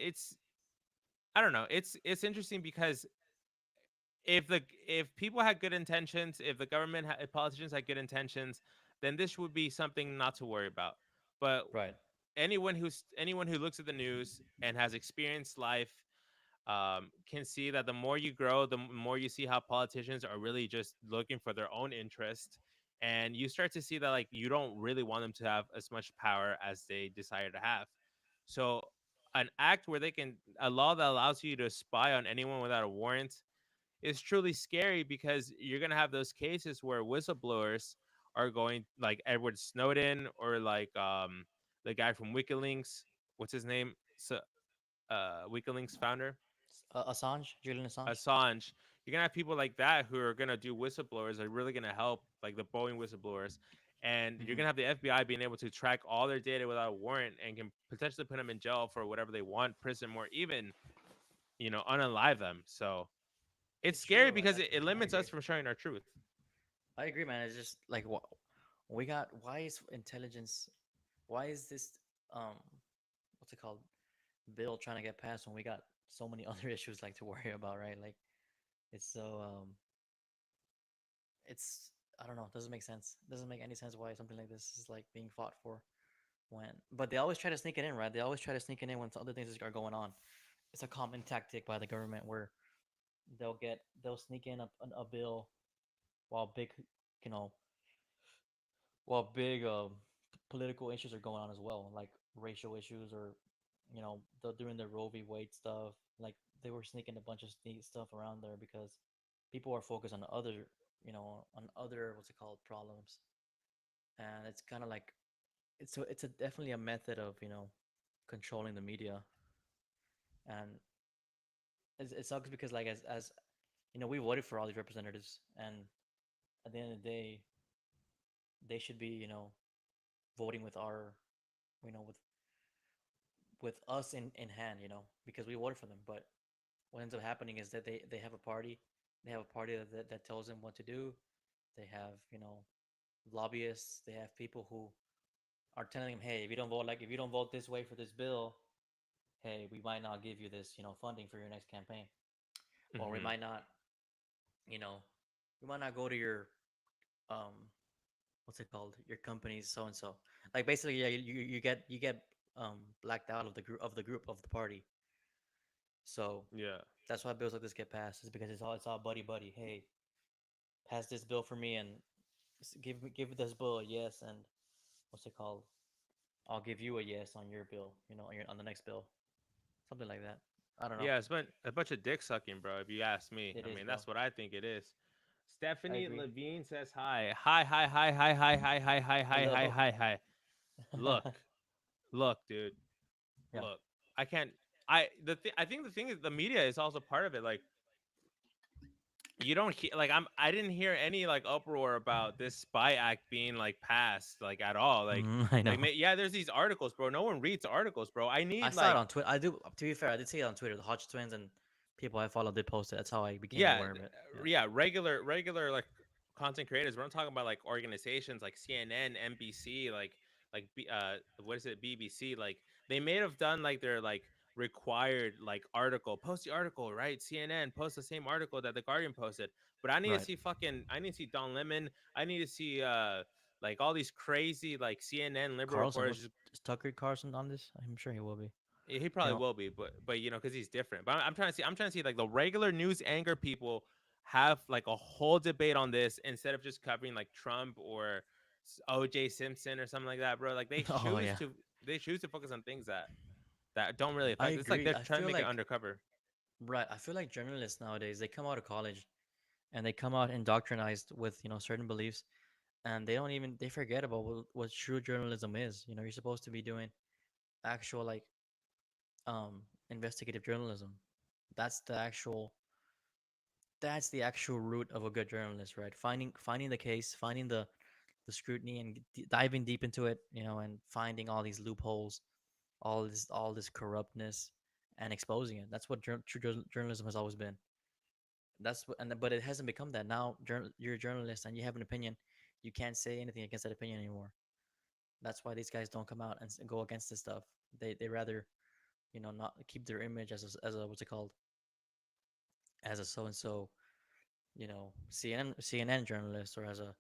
I don't know. It's interesting because if people had good intentions, if the if politicians had good intentions, then this would be something not to worry about. But Right. anyone who looks at the news and has experienced life can see that the more you grow, the more you see how politicians are really just looking for their own interest, and you start to see that like you don't really want them to have as much power as they desire to have. So an act where they can a law that allows you to spy on anyone without a warrant is truly scary because you're going to have those cases where whistleblowers are going like Edward Snowden or like the guy from WikiLeaks, what's his name? WikiLeaks founder, Assange, Julian Assange. Assange. You're gonna have people like that who are gonna do whistleblowers, are really gonna help, like the Boeing whistleblowers, and you're Hmm. gonna have the FBI being able to track all their data without a warrant and can potentially put them in jail for whatever they want, prison, or even unalive them. So it's It's scary true. because it I limits agree. us from sharing our truth. I agree, man. It's just like what we got. Why is intelligence? Why is this um what's it called bill trying to get passed when we got so many other issues like to worry about, right? Like it's so it's I don't know. It doesn't make sense. It doesn't make any sense why something like this is like being fought for when. But they always try to sneak it in, right? They always try to sneak it in when other things are going on. It's a common tactic by the government where they'll sneak in a bill while big, you know, while big political issues are going on as well, like racial issues or during the Roe v. Wade stuff. Like they were sneaking a bunch of stuff around there because people are focused on other, on other what's it called problems, and it's kind of like it's a definitely a method of controlling the media, and it sucks because like as we voted for all these representatives, and at the end of the day, they should be voting with our with us in hand, because we voted for them. But what ends up happening is that they have a party. They have a party that tells them what to do. They have, lobbyists. They have people who are telling them, hey, if you don't vote this way for this bill, hey, we might not give you this, funding for your next campaign, or Hmm. you know, we might not go to your um, what's it called, your company's so and so. Like basically, yeah, you get blacked out of the party. So Yeah. that's why bills like this get passed. Is because it's all buddy buddy. Hey, pass this bill for me and give this bill a yes, and what's it called? I'll give you a yes on your bill. On the next bill, something like that. I don't know. Yeah, it's been a bunch of dick sucking, bro. If you ask me, It I is, mean bro. that's what I think it is. I Stephanie agree. Levine says hi. Hi, hi, hi, hi, hi, hi, hi, hi, hi, hi, Hello. hi, hi. Look, look, dude. Yeah. Look. I can't. I think the thing is the media is also part of it. Like you don't hear like I didn't hear any like uproar about this spy act being like passed like at all. I Like know. yeah, there's these articles, bro. No one reads articles, bro. I I need saw it like on Twitter. I do. To be fair, I did see it on Twitter. The Hodge twins and people I follow did post it. That's how I became yeah, aware of it. Yeah. yeah, regular like content creators. We're not talking about like organizations like CNN, NBC, what is it, BBC. Like they may have done like their like required like article, post the article, right? CNN post the same article that the Guardian posted, but Right. I need to see Don Lemon. I need to see like all these crazy like CNN liberal Carlson reporters was just. is Tucker Carlson on this? I'm sure he will be. He You probably know. will be, but because he's different. But I'm trying to see. I'm trying to see like the regular news anchor people have like a whole debate on this instead of just covering like Trump or OJ Simpson or something like that, bro. Like Oh yeah. they choose to focus on things that don't really I affect. It's like agree. they're I trying to feel make it like undercover. right. I feel like journalists nowadays they come out of college and they come out indoctrinized with certain beliefs, and they forget about what true journalism is. You're supposed to be doing actual like investigative journalism. That's the actual that's the actual root of a good journalist, right? Finding the case, finding the scrutiny, and diving deep into it, and finding all these loopholes, all this corruptness, and exposing it. That's what true journalism has always been. But it hasn't become that now. You're a journalist and you have an opinion. You can't say anything against that opinion anymore. That's why these guys don't come out and go against this stuff. They rather not keep their image as a what's it called, as a so and so, CNN journalist, or as a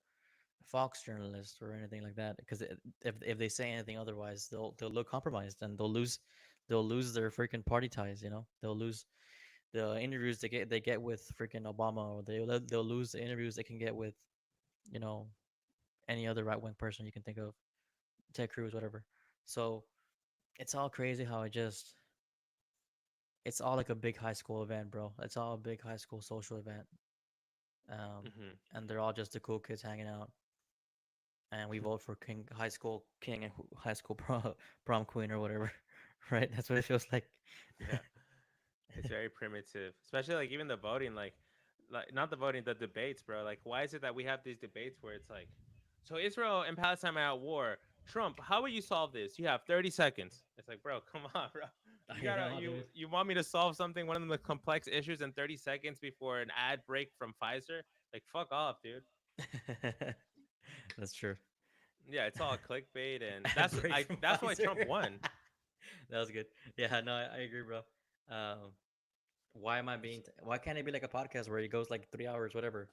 Fox journalist or anything like that. Because if they say anything otherwise, they'll look compromised, and they'll lose their freaking party ties. They'll lose the interviews they get with freaking Obama, or they'll lose the interviews they can get with you know any other right wing person you can think of, Ted Cruz, whatever. So it's all crazy how it's all like a big high school event, bro. It's all a big high school social event. Um, Hmm. and they're all just the cool kids hanging out, and we vote for high school king, and high school prom queen or whatever. right? That's what it feels like. Yeah, it's very primitive, especially like even the voting, like not the voting, the debates, bro. Like, why is it that we have these debates where it's like, so Israel and Palestine are at war. Trump, how would you solve this? You have 30 seconds. It's like, bro, come on, bro. You I gotta know, you dude. you want me to solve something, one of the complex issues in 30 seconds before an ad break from Pfizer? Like, fuck off, dude. That's true. Yeah, it's all clickbait, and Ad break from that's why Pfizer. Trump won. That was good. Yeah, no, I agree, bro. Um, why am I being? Why can't it be like a podcast where it goes like 3 hours, whatever?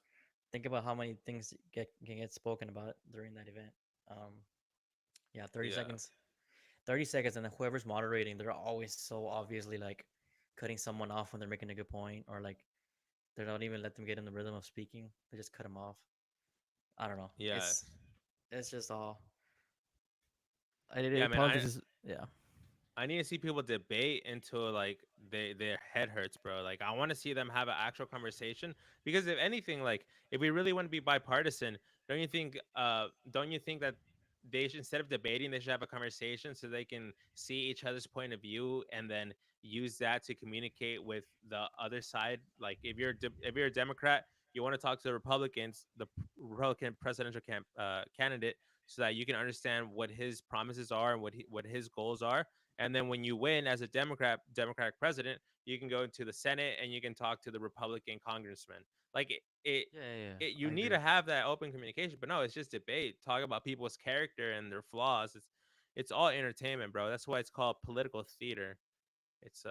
Think about how many things can get spoken about during that event. Um, yeah, 30 seconds. 30 seconds, and then whoever's moderating, they're always so obviously like cutting someone off when they're making a good point, or like they don't even let them get in the rhythm of speaking. They just cut them off. I don't know. Yeah, It's just all. yeah, man. Politics is yeah. I need to see people debate until like their head hurts, bro. Like I want to see them have an actual conversation because if anything, like if we really want to be bipartisan, don't you think that they should, instead of debating, they should have a conversation so they can see each other's point of view and then use that to communicate with the other side. Like if you're a Democrat, you want to talk to the Republicans, the Republican presidential candidate, so that you can understand what his promises are and what his goals are, and then when you win as a Democratic president, you can go into the Senate and you can talk to the Republican congressman. Like Yeah, yeah, yeah. you I need agree. to have that open communication. But no, it's just debate. Talk about people's character and their flaws. It's all entertainment, bro. That's why it's called political theater. It's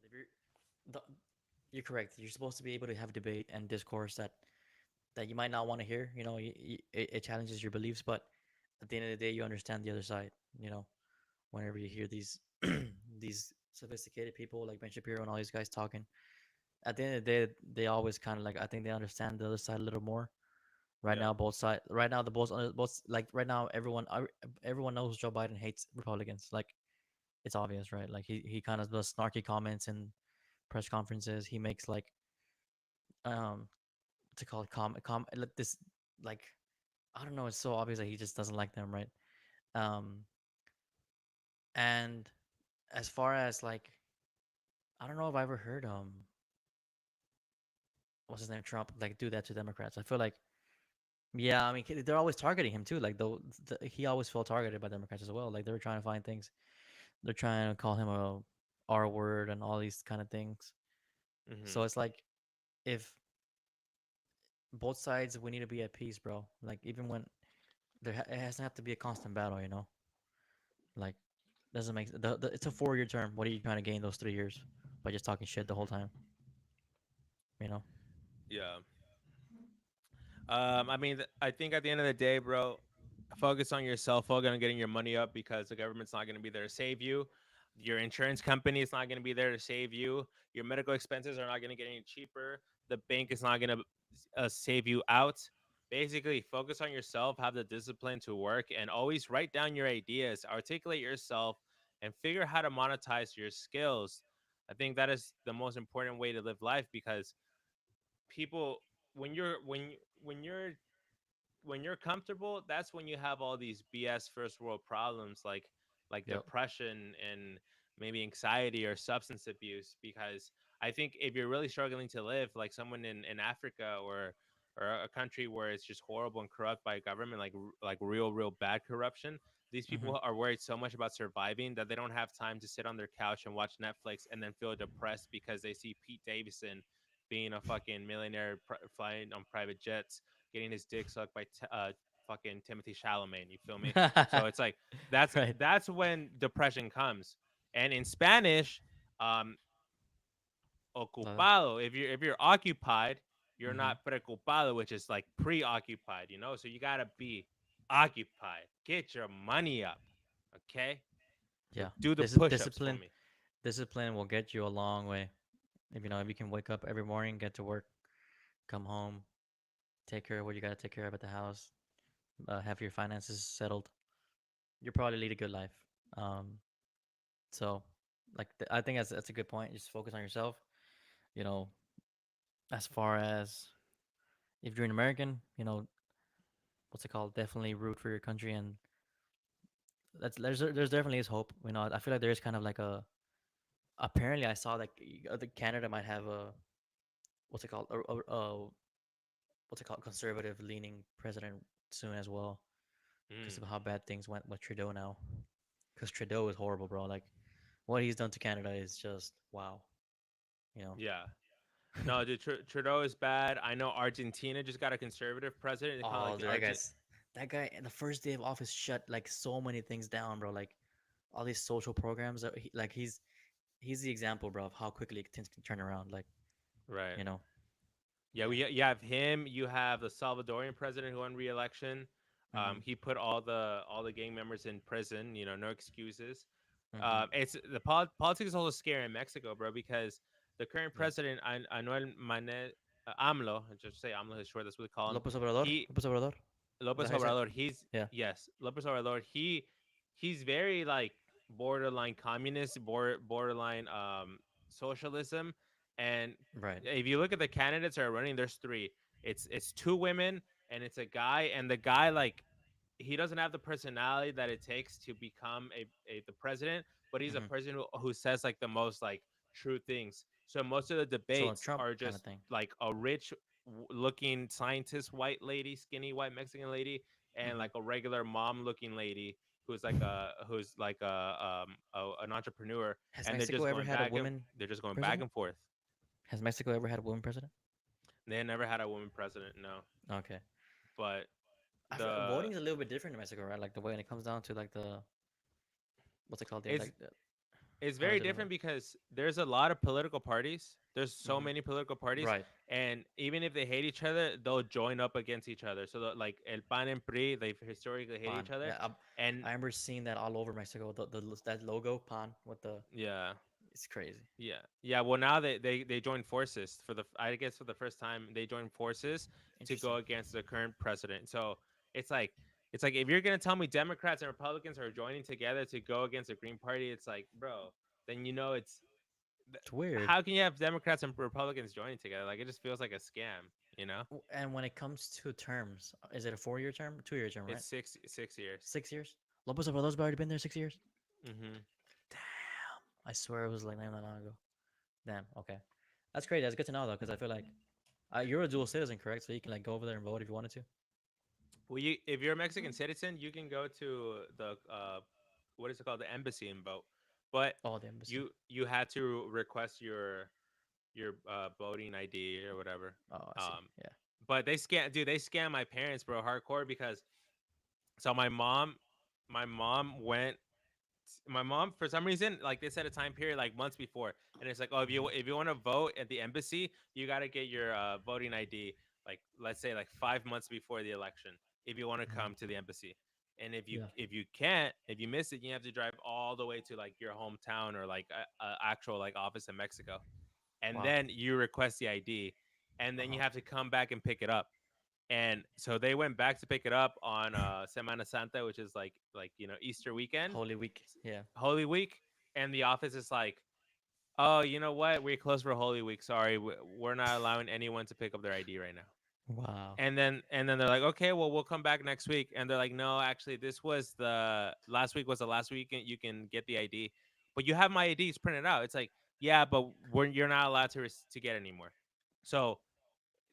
If you're, the, you're correct. You're supposed to be able to have debate and discourse that you might not want to hear. You know, it challenges your beliefs, but at the end of the day, you understand the other side. You know, whenever you hear these these sophisticated people like Ben Shapiro and all these guys talking, at the end of the day, they always kind of like I think they understand the other side a little more. Right yeah, now, both side. Right now, the both like right now, everyone knows Joe Biden hates Republicans. Like it's obvious, right? Like he kind of does snarky comments in press conferences. He makes like um to call it like this like I don't know. It's so obvious that he just doesn't like them, right? Um, and as far as like I don't know if I ever heard what's his name Trump like do that to Democrats. I feel like yeah, I mean they're always targeting him too. Like though he always felt targeted by Democrats as well. Like they were trying to find things. They're trying to call him a R word and all these kind of things. hmm So it's like if both sides we need to be at peace, bro. Like even when it has to have to be a constant battle, you know. Like doesn't make it's a 4 year term. What are you trying to gain those 3 years by just talking shit the whole time? You know. yeah. I mean, I think at the end of the day, bro, focus on yourself. Focus on getting your money up because the government's not going to be there to save you. Your insurance company is not going to be there to save you. Your medical expenses are not going to get any cheaper. The bank is not going to save you out. Basically, focus on yourself. Have the discipline to work and always write down your ideas. Articulate yourself and figure how to monetize your skills. I think that is the most important way to live life because people when you're when you're when you're comfortable, that's when you have all these BS first world problems like Yep. depression and maybe anxiety or substance abuse. Because I think if you're really struggling to live, like someone in Africa or a country where it's just horrible and corrupt by government, like real bad corruption, these Mm-hmm. people are worried so much about surviving that they don't have time to sit on their couch and watch Netflix and then feel depressed because they see Pete Davidson being a fucking millionaire flying on private jets, getting his dick sucked by fucking Timothy Chalamet. You feel me? So it's like Right. that's when depression comes. And in Spanish, um, ocupado. If you're occupied, you're Mm-hmm. not preocupado, which is like preoccupied. So you gotta be occupied. Get your money up, okay? Yeah. Do the This is push-ups for discipline. me. Discipline will get you a long way. If you know, if you can wake up every morning, get to work, come home, take care of what you gotta take care of at the house, have your finances settled, you'll probably lead a good life. Um, so, like, I think that's a good point. Just focus on yourself. You know, As far as if you're an American, what's it called? Definitely root for your country, and there's definitely is hope. I feel like there is kind of like a. Apparently, I saw that Canada might have a what's it called what's it called conservative leaning president soon as well because Mm, of how bad things went with Trudeau now. Because Trudeau is horrible, bro. Like what he's done to Canada is just wow. You know. yeah. No, dude, Trudeau is bad. I know Argentina just got a conservative president. Kind of like Oh, the dude, Argent. that guy in the first day of office shut like so many things down, bro. Like all these social programs that he's the example, bro, of how quickly things can turn around. Like Right. you know, Yeah, yeah. you have him. You have the Salvadorian president who won re-election. Mhm. He put all the gang members in prison. No excuses. Mhm. It's the politics is also scary in Mexico, bro, because the current Yeah. president, Anuel Manet, AMLO, I just say AMLO is short. That's what we call him. Lopez Obrador. He Lopez Obrador. Is that Lopez how you say it? Obrador. He's Yeah. yes, Lopez Obrador. He's very like borderline communist, borderline socialism. And Right. if you look at the candidates that are running, there's three. It's two women and it's a guy, and the guy like he doesn't have the personality that it takes to become the president, but he's a Mhm. person who says like the most like true things. So most of the So a debates Trump are kind of just thing. like a rich looking scientist white lady, skinny white Mexican lady, and Mhm. like a regular mom looking lady who's like an entrepreneur, Has and Mexico ever had a woman they're just going back president? and forth. Has Mexico ever had a woman president? They never had a woman president, no. Okay. But I feel the voting is a little bit different in Mexico, right? Like the way when it comes down to like the what's it called? it's it's How very is it in different because there's a lot of political parties. There's so Mhm. many political parties, Right. and even if they hate each other, they'll join up against each other. So like El PAN and PRI, they historically hate Pan. each other, Yeah. and I remember seeing that all over Mexico. That logo pan with the yeah, it's crazy. yeah. Well, now they joined forces for the I guess for the first time they joined forces to Interesting. go against the current president. So it's like it's like if you're gonna tell me Democrats and Republicans are joining together to go against the Green Party, it's like, bro, then It's weird. how can you have Democrats and Republicans joining together? Like it just feels like a scam, you know? And when it comes to terms, is it a 4 year term, 2 year term, It's right? 6 years. 6 years. Lopez Obrador's already been there 6 years. Hmm. Damn. I swear it was like not that long ago. Damn. Okay. That's great. That's good to know though, because I feel like you're a dual citizen, correct? So you can like go over there and vote if you wanted to. Well, if you're a Mexican citizen, you can go to the what is it called, the embassy and vote, but Oh, the embassy. you had to request your voting ID or whatever. Oh, I see. Um, Yeah. but they scam my parents, bro, hardcore because so my mom went my mom for some reason like they set a time period like months before, and it's like, oh, Hmm. if you want to vote at the embassy, you got to get your voting ID like let's say like 5 months before the election if you want to Hmm. come to the embassy. And Yeah. if you miss it, you have to drive all the way to like your hometown or like a actual like office in Mexico, and Wow. then you request the ID, and Uh then you huh. have to come back and pick it up. And so they went back to pick it up on Semana Santa, which is like Easter weekend, Holy Week. Yeah. Holy Week, and the office is like, "Oh, you know what? We're closed for Holy Week. Sorry, we're not allowing anyone to pick up their ID right now." Wow. And then they're like, "Okay, well, we'll come back next week." And they're like, "No, actually, this was the last week was the last week you can get the ID, but you have my IDs printed out." It's like, "Yeah, but you're not allowed to get anymore." So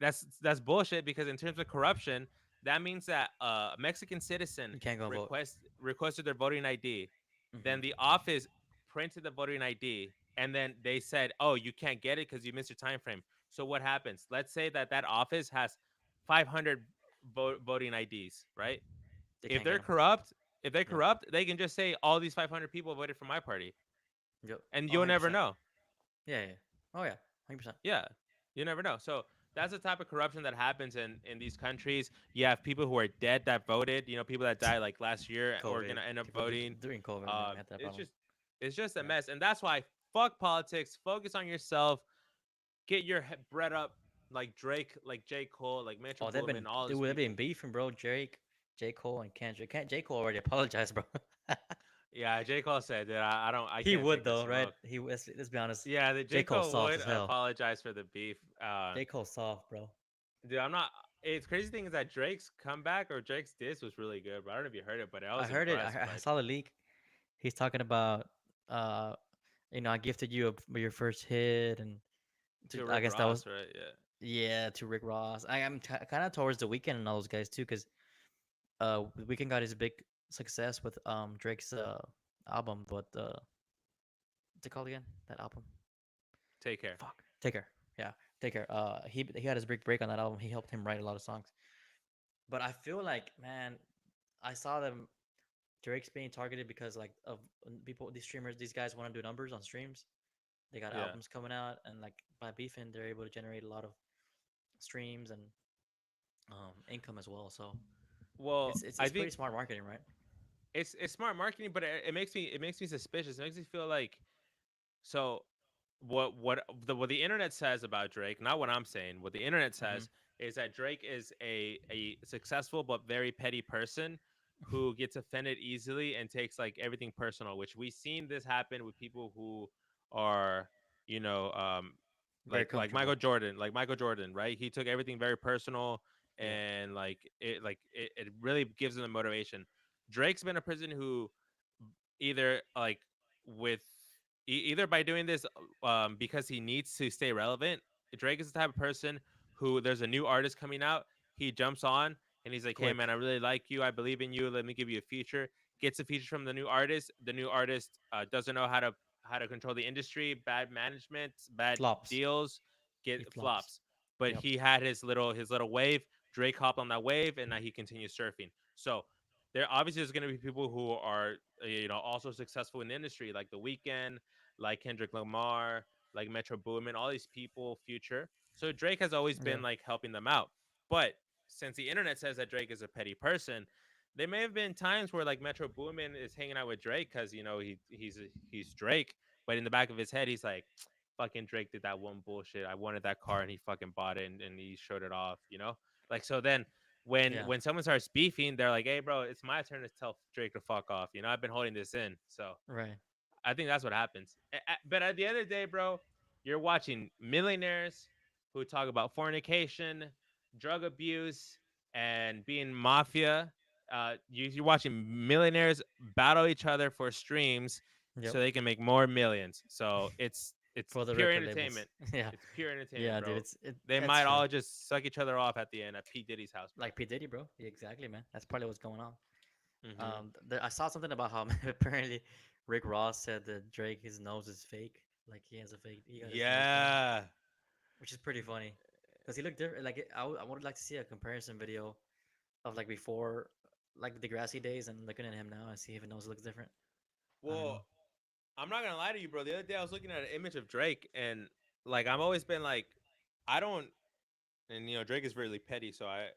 that's bullshit because in terms of corruption, that means that a Mexican citizen You can't go vote. requested their voting ID, Hmm. then the office printed the voting ID, and then they said, "Oh, you can't get it because you missed your time frame." So what happens? Let's say that office has 500 voting IDs, right? They If can't get they're them. corrupt, if they're Yep. corrupt, they can just say all these 500 people voted for my party, Yep. and Oh, you'll never 100%. know. Yeah. Yeah. Oh yeah. 100%. Yeah, you never know. So that's the type of corruption that happens in these countries. You have people who are dead that voted. People that died like last year or COVID. gonna end up People voting. during COVID when they had that It's problem. just a Yeah. mess, and that's why fuck politics. Focus on yourself. Get your bread up like Drake, like J Cole, like Metro Oh, they've Boomin, been all these they've been people. beefing, bro. Drake, J Cole, and Kendrick. J Cole already apologized, bro. Yeah, J Cole said that I don't I He can't would take the though, right? smoke. Let's be honest. Yeah, the J J Cole Cole soft would as hell. apologize for the beef. Uh, J Cole soft, bro. dude, I'm not. It's crazy thing is that Drake's comeback or Drake's diss was really good, but I don't know if you heard it, but I I was heard it. impressed. I But saw the leak. He's talking about, uh, I gifted you your first hit, and to I Rick guess that was, Ross, right? Yeah. yeah, to Rick Ross. I am kind of towards the Weekend and all those guys too, because the Weekend got his big success with Drake's album. What's it called again? That album. Take care. Fuck. Take Care. Yeah, Take Care. He had his big break on that album. He helped him write a lot of songs. But I feel like, man, I saw them. Drake's being targeted because like of people, these streamers, these guys want to do numbers on streams. They got Yeah. albums coming out, and like by beefing, they're able to generate a lot of streams and income as well. So Well, I it's pretty think smart marketing, right? it's smart marketing, but it makes me suspicious. It makes me feel like so what the internet says about Drake, not what I'm saying. What the internet Mm-hmm. says is that Drake is a successful but very petty person who gets offended easily and takes like everything personal, which we've seen this happen with people who are, you know, Very Michael comfortable. Jordan, right? He took everything very personal Yeah. and it really gives him the motivation. Drake's been a person who either like with either by doing this because he needs to stay relevant. Drake is the type of person who there's a new artist coming out, he jumps on and he's like, "Hey man, Quick. I really like you. I believe in you. Let me give you a feature." Gets a feature from the new artist. The new artist doesn't know how to control the industry, bad management, bad Flops. deals, get He flops. flops. But Yep. he had his little wave. Drake hopped on that wave, and now he continues surfing. So there obviously is going to be people who are also successful in the industry, like The Weeknd, like Kendrick Lamar, like Metro Boomin, all these people, Future. So Drake has always Yeah. been like helping them out. But since the internet says that Drake is a petty person, there may have been times where like Metro Boomin is hanging out with Drake because he's Drake, but in the back of his head he's like, fucking Drake did that one bullshit. I wanted that car and he fucking bought it and he showed it off, Like so then when Yeah. when someone starts beefing, they're like, "Hey, bro, it's my turn to tell Drake to fuck off." I've been holding this in, so Right. I think that's what happens. But at the end of the day, bro, you're watching millionaires who talk about fornication, drug abuse, and being mafia. You're watching millionaires battle each other for streams Yep. so they can make more millions. So it's For the pure record labels. entertainment. Yeah. It's pure entertainment, Yeah, dude. bro. It's They that's might true. all just suck each other off at the end at P Diddy's house, bro. Like P Diddy, bro. Yeah, exactly, man. That's probably what's going on. Mm-hmm. I saw something about how apparently Rick Ross said that Drake his nose is fake. Like he has a fake. He got his nose done, Yeah. which is pretty funny. Cause he looked different. I would like to see a comparison video of like before, like the grassy days, and looking at him now and see if his nose looks different. I don't know. Well, I'm not gonna lie to you, bro. The other day I was looking at an image of Drake, and like I've always been like, I don't, and Drake is really petty. So I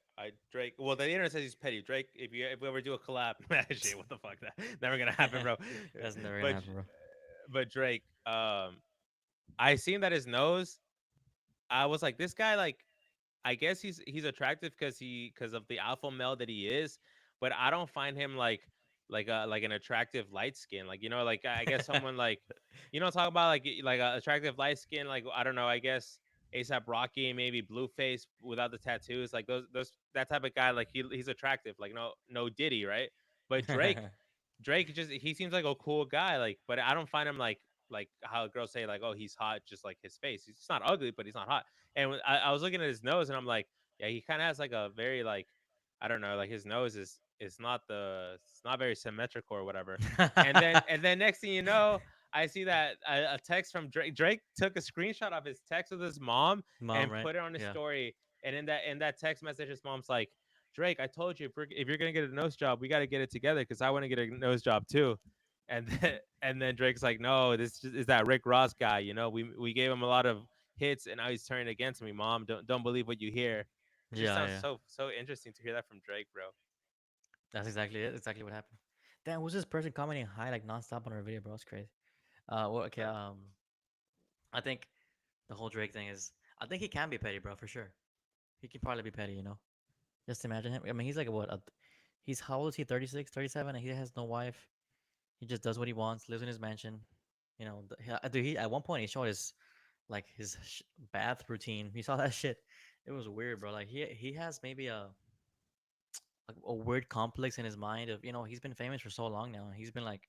Drake. Well, the internet says he's petty. Drake, if we ever do a collab, shit, what the fuck, that never gonna happen, bro. That's never gonna but happen, bro. but Drake, I seen that his nose. I was like, this guy, like, I guess he's attractive because of the alpha male that he is, but I don't find him like an attractive light skin. Like like I guess someone like talk about like a attractive light skin. Like I don't know. I guess ASAP Rocky, maybe Blueface without the tattoos. Like those that type of guy. Like he's attractive. Like no Diddy, right? But Drake just he seems like a cool guy, like, but I don't find him like how girls say like, oh, he's hot, just like his face. He's not ugly, but he's not hot. And I was looking at his nose, and I'm like, yeah, he kind of has like a very like, I don't know, like his nose is not it's not very symmetrical or whatever. And then next thing you know, I see that a text from Drake. Drake took a screenshot of his text with his mom Mom, and right? put it on his Yeah. story. And in that text message, his mom's like, Drake, I told you if you're gonna get a nose job, we got to get it together because I want to get a nose job too. And then Drake's like, no, this is that Rick Ross guy. We gave him a lot of hits, and now he's turning against me. Mom, don't believe what you hear. It just Yeah, sounds yeah. so interesting to hear that from Drake, bro. That's exactly it. Exactly what happened. Damn, who's this person commenting hi like nonstop on our video, bro? It's crazy. Well, okay. Huh? I think the whole Drake thing is. I think he can be petty, bro, for sure. He can probably be petty, you know. Just imagine him. I mean, he's like what? He's how old is he? 36, 37, and he has no wife. He just does what he wants, lives in his mansion. Dude, at one point he showed like his bath routine. You saw that shit? It was weird, bro. Like he has maybe a weird complex in his mind of he's been famous for so long now. He's been like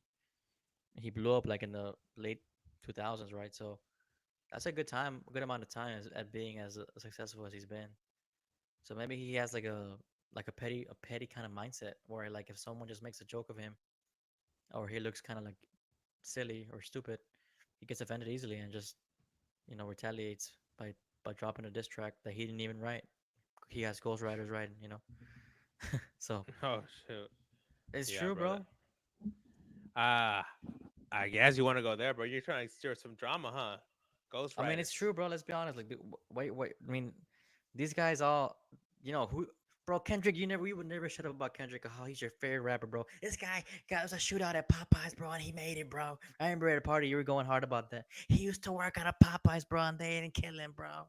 he blew up like in the late 2000s, right? So that's a good time, a good amount of time at being as successful as he's been. So maybe he has like a petty kind of mindset where like if someone just makes a joke of him or he looks kind of like silly or stupid, he gets offended easily and just retaliates by dropping a diss track that he didn't even write. He has ghostwriters writing, So Oh shoot. it's Yeah, true, bro. bro. Ah, I guess you want to go there, bro. You're trying to stir some drama, huh? I mean, it's Ghostwriters. true, bro. Let's be honest. Like, wait. I mean, these guys all, who, bro? Kendrick, we would never shut up about Kendrick. Oh, he's your favorite rapper, bro. This guy got us a shootout at Popeyes, bro, and he made it, bro. I remember at a party you were going hard about that. He used to work at a Popeyes, bro, and they didn't kill him, bro.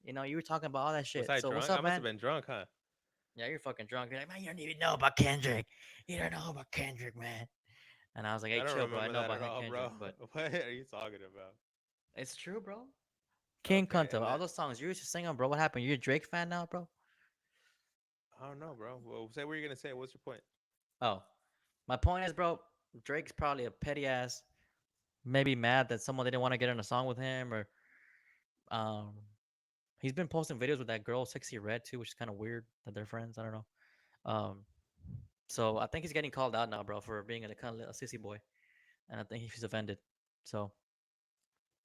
You were talking about all that Was shit. I So what's drunk? I up, must have man? been drunk, huh? Yeah, you're fucking drunk. You're like, man, you don't even know about Kendrick. You don't know about Kendrick, man. And I was like, hey, I don't chill, bro. I remember know that about at all, Kendrick, bro. but What are you talking about? it's true, bro. King Okay, Kunta, and all then those songs you used to sing them, bro. What happened? You're a Drake fan now, bro? I don't know, bro. Well, say what you're gonna say. What's your point? Oh, my point is, bro, Drake's probably a petty ass, maybe mad that someone didn't want to get in a song with him, or um, he's been posting videos with that girl, Sexy Red, too, which is kind of weird that they're friends. I don't know. Um, so I think he's getting called out now, bro, for being a kind of a sissy boy, and I think he's offended. So,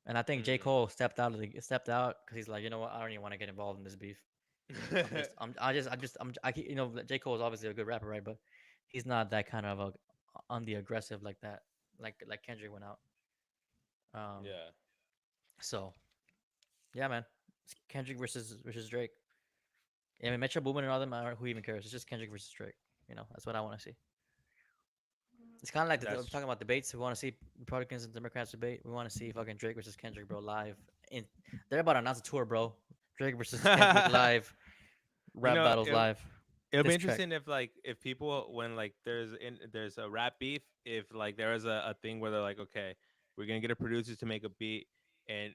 and I think J Hmm. Cole stepped out because he's like, you know what, I don't even want to get involved in this beef. J Cole is obviously a good rapper, right? But he's not that kind of on the aggressive like that, like Kendrick went out. Um, Yeah, so yeah, man, it's Kendrick versus Drake. Yeah, I mean Metro Boomin and all them, who even cares? It's just Kendrick versus Drake. That's what I want to see. It's kind of like we're that's talking about debates. We want to see Republicans and Democrats debate. We want to see fucking Drake versus Kendrick, bro, live. In they're about to announce a tour, bro. Drake versus Kendrick live, you rap know battles live. it'll be This track. interesting if if people when there's a rap beef, if like there is a thing where they're like, okay, we're gonna get a producer to make a beat, and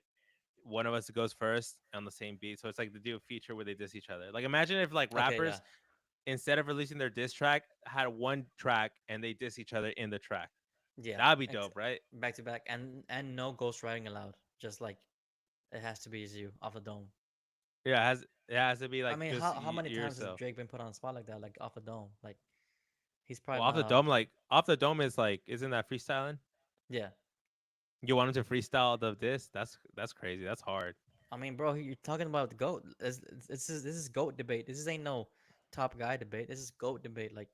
one of us goes first on the same beat. So it's like they do a feature where they diss each other. Like imagine if like Okay, yeah. rappers, instead of releasing their diss track, had one track and they diss each other in the track. Yeah, That'd be dope, right? back to back, and no ghostwriting allowed. Just like it has to be you off the dome. Yeah, it has to be I like mean, just how many times has yourself. Drake been put on the spot like that, like off the dome? Like he's Well, probably off not the on. dome, like off the dome is like, isn't that freestyling? Yeah, You want him to freestyle the diss? That's crazy. That's hard. I mean, bro, you're talking about the goat. This is goat debate. This ain't no top guy debate. This is goat debate. Like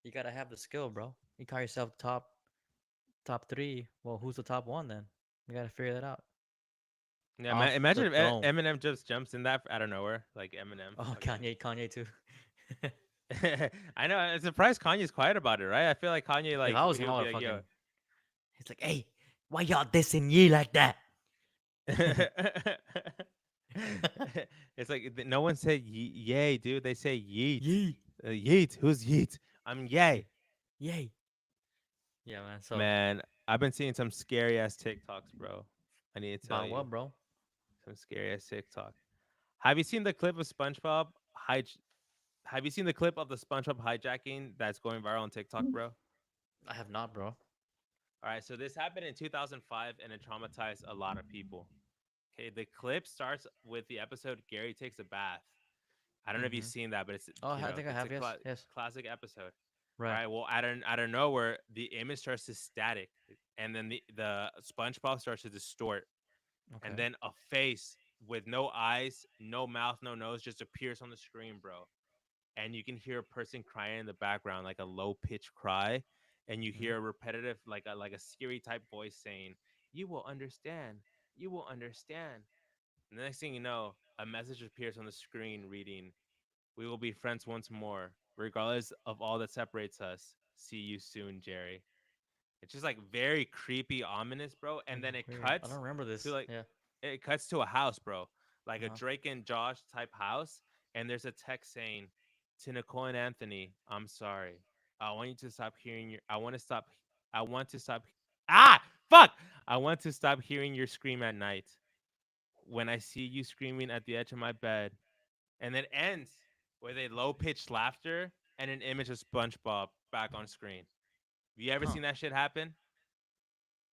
you gotta have the skill, bro. You call yourself top three. Well, who's the top one then? You gotta figure that out. Yeah, Off the imagine if dome. Eminem just jumps in that out of nowhere, like Eminem, Oh, fucking. Kanye too. I know. I'm surprised Kanye's quiet about it, right? I feel like Kanye, If like I was him, he'll I be would like, "Yo." fucking. He's like, hey, why y'all dissing ye like that? It's like no one said yay, dude. They say yeet. Yee, Yeet. Who's yeet? I'm yay. yay. Yeah, man. So Man, I've been seeing some scary ass TikToks, bro. I need to tell about you what, bro? some scary ass TikTok. Have you seen the clip of SpongeBob hij- Have you seen the clip of the SpongeBob hijacking that's going viral on TikTok, bro? I have not, bro. All right, so this happened in 2005 and it traumatized a lot of people. Okay, the clip starts with the episode Gary takes a bath. I don't know if you've Mm-hmm. seen that, but it's Oh, I think I it's a have. Yes, yes. classic episode. All Right. right, well out of nowhere, the image starts to static, and then the SpongeBob starts to distort, and Okay. then a face with no eyes, no mouth, no nose just appears on the screen, bro. And you can hear a person crying in the background, like a low pitched cry, and you Mm-hmm. hear a repetitive, like a Siri type voice saying, "You will understand. You will understand." And the next thing you know, a message appears on the screen reading, "We will be friends once more, regardless of all that separates us. See you soon, Jerry." It's just like very creepy, ominous, bro. And then Weird. I don't remember to this. like Yeah. it cuts to a house, bro, like Uh a huh. Drake and Josh type house, and there's a text saying, "To Nicole and Anthony, I'm sorry. I want you to stop hearing your. I want to stop. I want to stop. Ah, fuck! I want to stop hearing your scream at night." when I see you screaming at the edge of my bed, and then ends with a low pitched laughter and an image of SpongeBob back on screen. Have you ever Huh. seen that shit happen?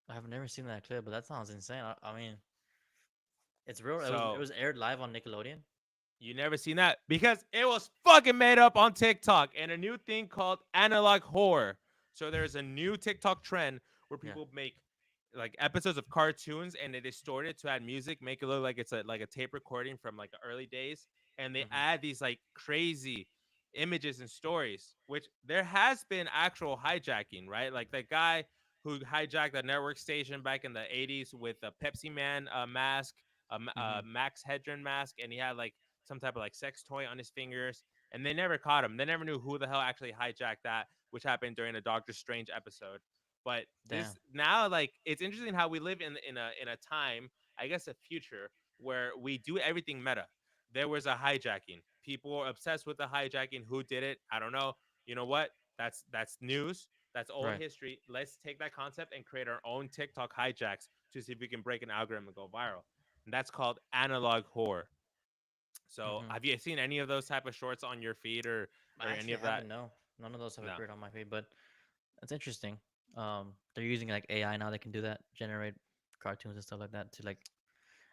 I've never seen that clip, but that sounds insane. I mean, it's real. It So was aired live on Nickelodeon. you never seen that because it was fucking made up on TikTok and a new thing called analog horror. So there's a new TikTok trend where Yeah. people make like episodes of cartoons and they distort it to add music, make it look like it's a tape recording from like the early days, and they Hmm. add these like crazy images and stories. Which there has been actual hijacking, right? Like the guy who hijacked the network station back in the 80s with a Pepsi Man mask, Hmm. Max Hedron mask, and he had like some type of like sex toy on his fingers, and they never caught him. They never knew who the hell actually hijacked that, which happened during a Doctor Strange episode. But Damn. this now, like, it's interesting how we live in a time, I guess, a future where we do everything meta. There was a hijacking. People are obsessed with the hijacking. Who did it? I don't know. You know what? That's news. That's old Right. history. Let's take that concept and create our own TikTok hijacks to see if we can break an algorithm and go viral. And that's called analog horror. So, Hmm. have you seen any of those type of shorts on your feed or I any actually of that? haven't. No, none of those have No. appeared on my feed, but it's interesting. They're using like AI now. They can do that, generate cartoons and stuff like that to like.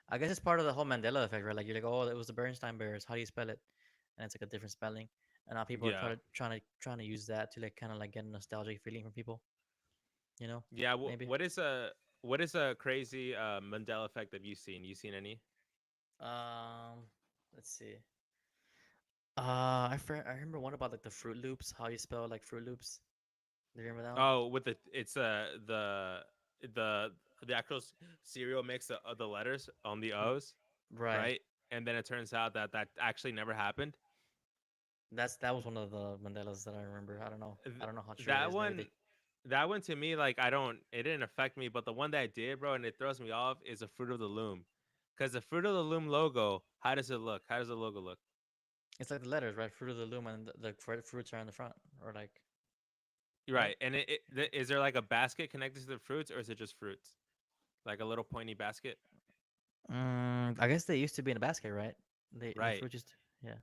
I guess it's part of the whole Mandela effect, right? Like you're like, oh, it was the Bernstein Bears. How do you spell it? And it's like a different spelling. And now people are Yeah. trying to use that to like kind of like get a nostalgic feeling from people. You know, Yeah. maybe. What is a crazy Mandela effect have you seen? You seen any? Um, let's see. I remember one about like the Fruit Loops. How you spell like Fruit Loops? Do you remember that one? Oh, with it's the the actual serial mix of the letters on the R- O's, Right. right? And then it turns out that that actually never happened. That was one of the Mandelas that I remember. I don't know. I Th- don't know how true it that is. Maybe one they. that one to me, like, I don't, it didn't affect me, but the one that I did, bro, and it throws me off is the Fruit of the Loom. Because the Fruit of the Loom logo, how does it look? How does the logo look? It's like the letters, right? Fruit of the Loom, and the fruits are in the front, or like, right? Right. And is there like a basket connected to the fruits, or is it just fruits? Like a little pointy basket? I guess they used to be in a basket, right? The Right. fruit just yeah.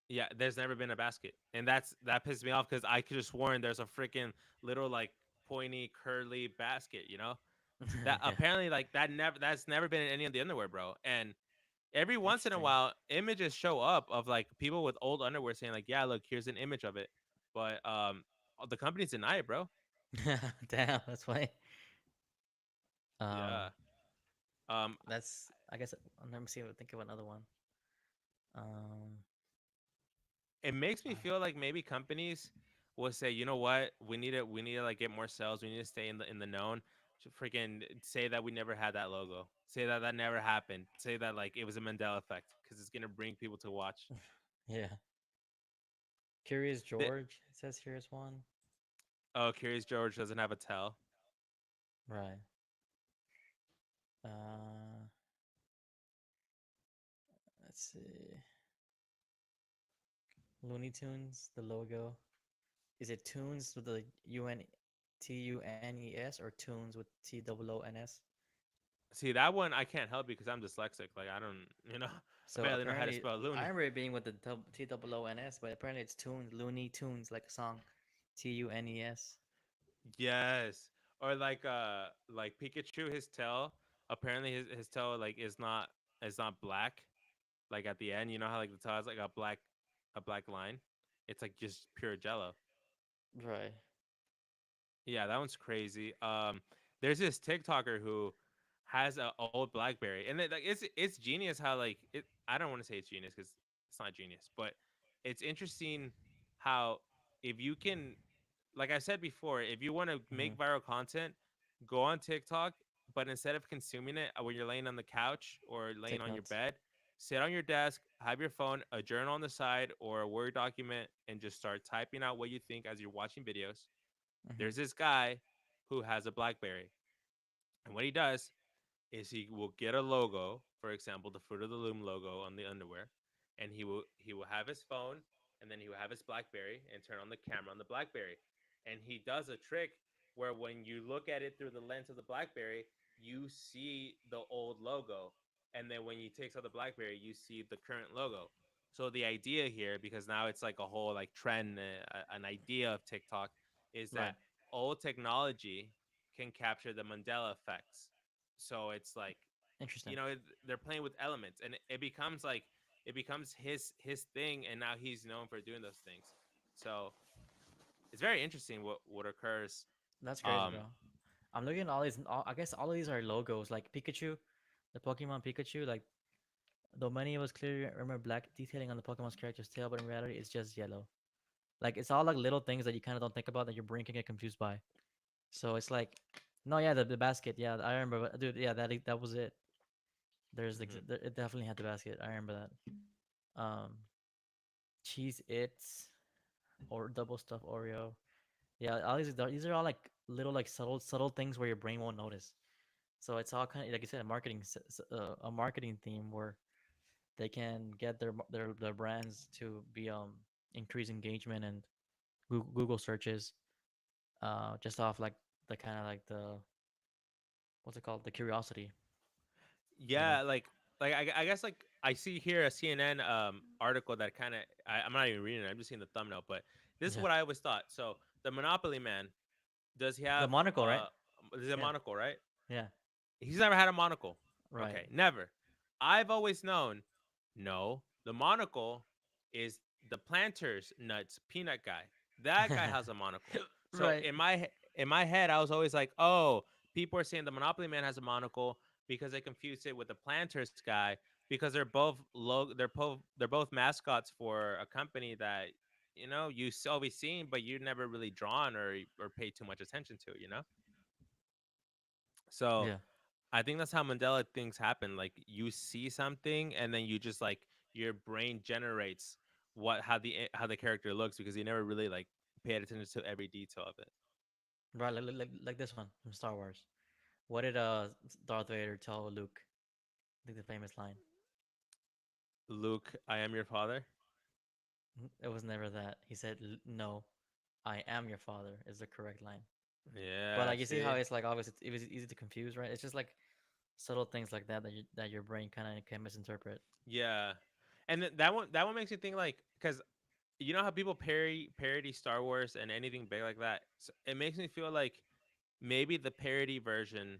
Yeah, there's never been a basket. And that pisses me off because I could have sworn there's a freaking little like pointy curly basket, you know? That Yeah. apparently like that's never been in any of the underwear, bro. And every once in a Interesting. while images show up of like people with old underwear saying like, yeah, look, here's an image of it. But the companies deny it, bro. Damn, that's funny. Yeah. Um, Um that's I guess let me see if I think of another one. Um, it makes me I, feel like maybe companies will say, you know what, we need to like get more sales. We need to stay in the known. To freaking say that we never had that logo. Say that that never happened. Say that like it was a Mandela effect because it's gonna bring people to watch. yeah. Curious The, George it says here is one. oh, Curious George doesn't have a tell. Right. Uh, let's see. Looney Tunes, the logo. Is it Tunes with the Tunes or Tunes with TOONS? See that one I can't help because I'm dyslexic. Like I don't, I So barely know how to apparently, spell I loony. remember it being with the TOONS, but apparently it's Tunes, Looney Tunes, like a song, TUNES. Yes, or like Pikachu, his tail. Apparently, his tail like is not black. Like at the end, you know how like the tail has like a black line. It's like just pure Jello. Right. Yeah, that one's crazy. There's this TikToker who has a old BlackBerry, and like it's genius how like it. I don't want to say it's genius because it's not genius, but it's interesting how if you can, like I said before, if you want to Mm-hmm. make viral content, go on TikTok, but instead of consuming it when you're laying on the couch or laying Take on your notes. bed, sit on your desk, have your phone, a journal on the side, or a Word document, and just start typing out what you think as you're watching videos. Mm-hmm. There's this guy who has a BlackBerry, and what he does is he will get a logo, for example, the Fruit of the Loom logo on the underwear, and he will have his phone, and then he will have his BlackBerry and turn on the camera on the BlackBerry, and he does a trick where when you look at it through the lens of the BlackBerry, you see the old logo, and then when you takes out the BlackBerry, you see the current logo. So the idea here, because now it's like a whole like trend, an idea of TikTok, is Right. that old technology can capture the Mandela effects. So it's like, Interesting. they're playing with elements, and it becomes like it becomes his thing, and now he's known for doing those things. So it's very interesting what occurs. That's crazy, bro. Um, I'm looking at all these. I guess all of these are logos, like Pikachu, the Pokemon Pikachu. Like, though many of us clearly remember black detailing on the Pokemon's character's tail, but in reality, it's just yellow. Like, it's all like little things that you kind of don't think about that your brain can get confused by. So it's like, no, yeah, the basket. Yeah, I remember, dude. Yeah, that was it. mhm. It definitely had the basket. I remember that. Cheese Its or double stuffed Oreo. Yeah, all these are all like little like subtle things where your brain won't notice. So it's all kind of like you said, a marketing theme where they can get their brands to be increase engagement and Google searches, just off like the kind of like the what's it called, the curiosity, you know? Yeah, like I guess like I see here a CNN article that kind of I'm not even reading it. I'm just seeing the thumbnail, but this is Yeah, what I always thought. So the Monopoly man, does he the have monocle, right? is it a Yeah, monocle, right? yeah, He's never had a monocle. right. Okay, never. I've always known, no, the monocle is the Planters Nuts peanut guy. That guy has a monocle. So Right. in my head, I was always like, oh, people are saying the Monopoly man has a monocle because they confused it with the Planters guy because they're both mascots for a company that you always seen, but you never really drawn or paid too much attention to. So Yeah. I think that's how Mandela things happen. Like you see something, and then you just like your brain generates how the character looks because you never really like paid attention to every detail of it. Right, like this one from Star Wars. What did Darth Vader tell Luke? I think the famous line. Luke, I am your father. It was never that. He said, "No, I am your father," is the correct line. But Yeah, like you see how see, it's like obviously it was easy to confuse, right? It's just like subtle things like that that your brain kind of can misinterpret. yeah, and that one makes me think like because you know how people parody Star Wars and anything big like that. So it makes me feel like maybe the parody version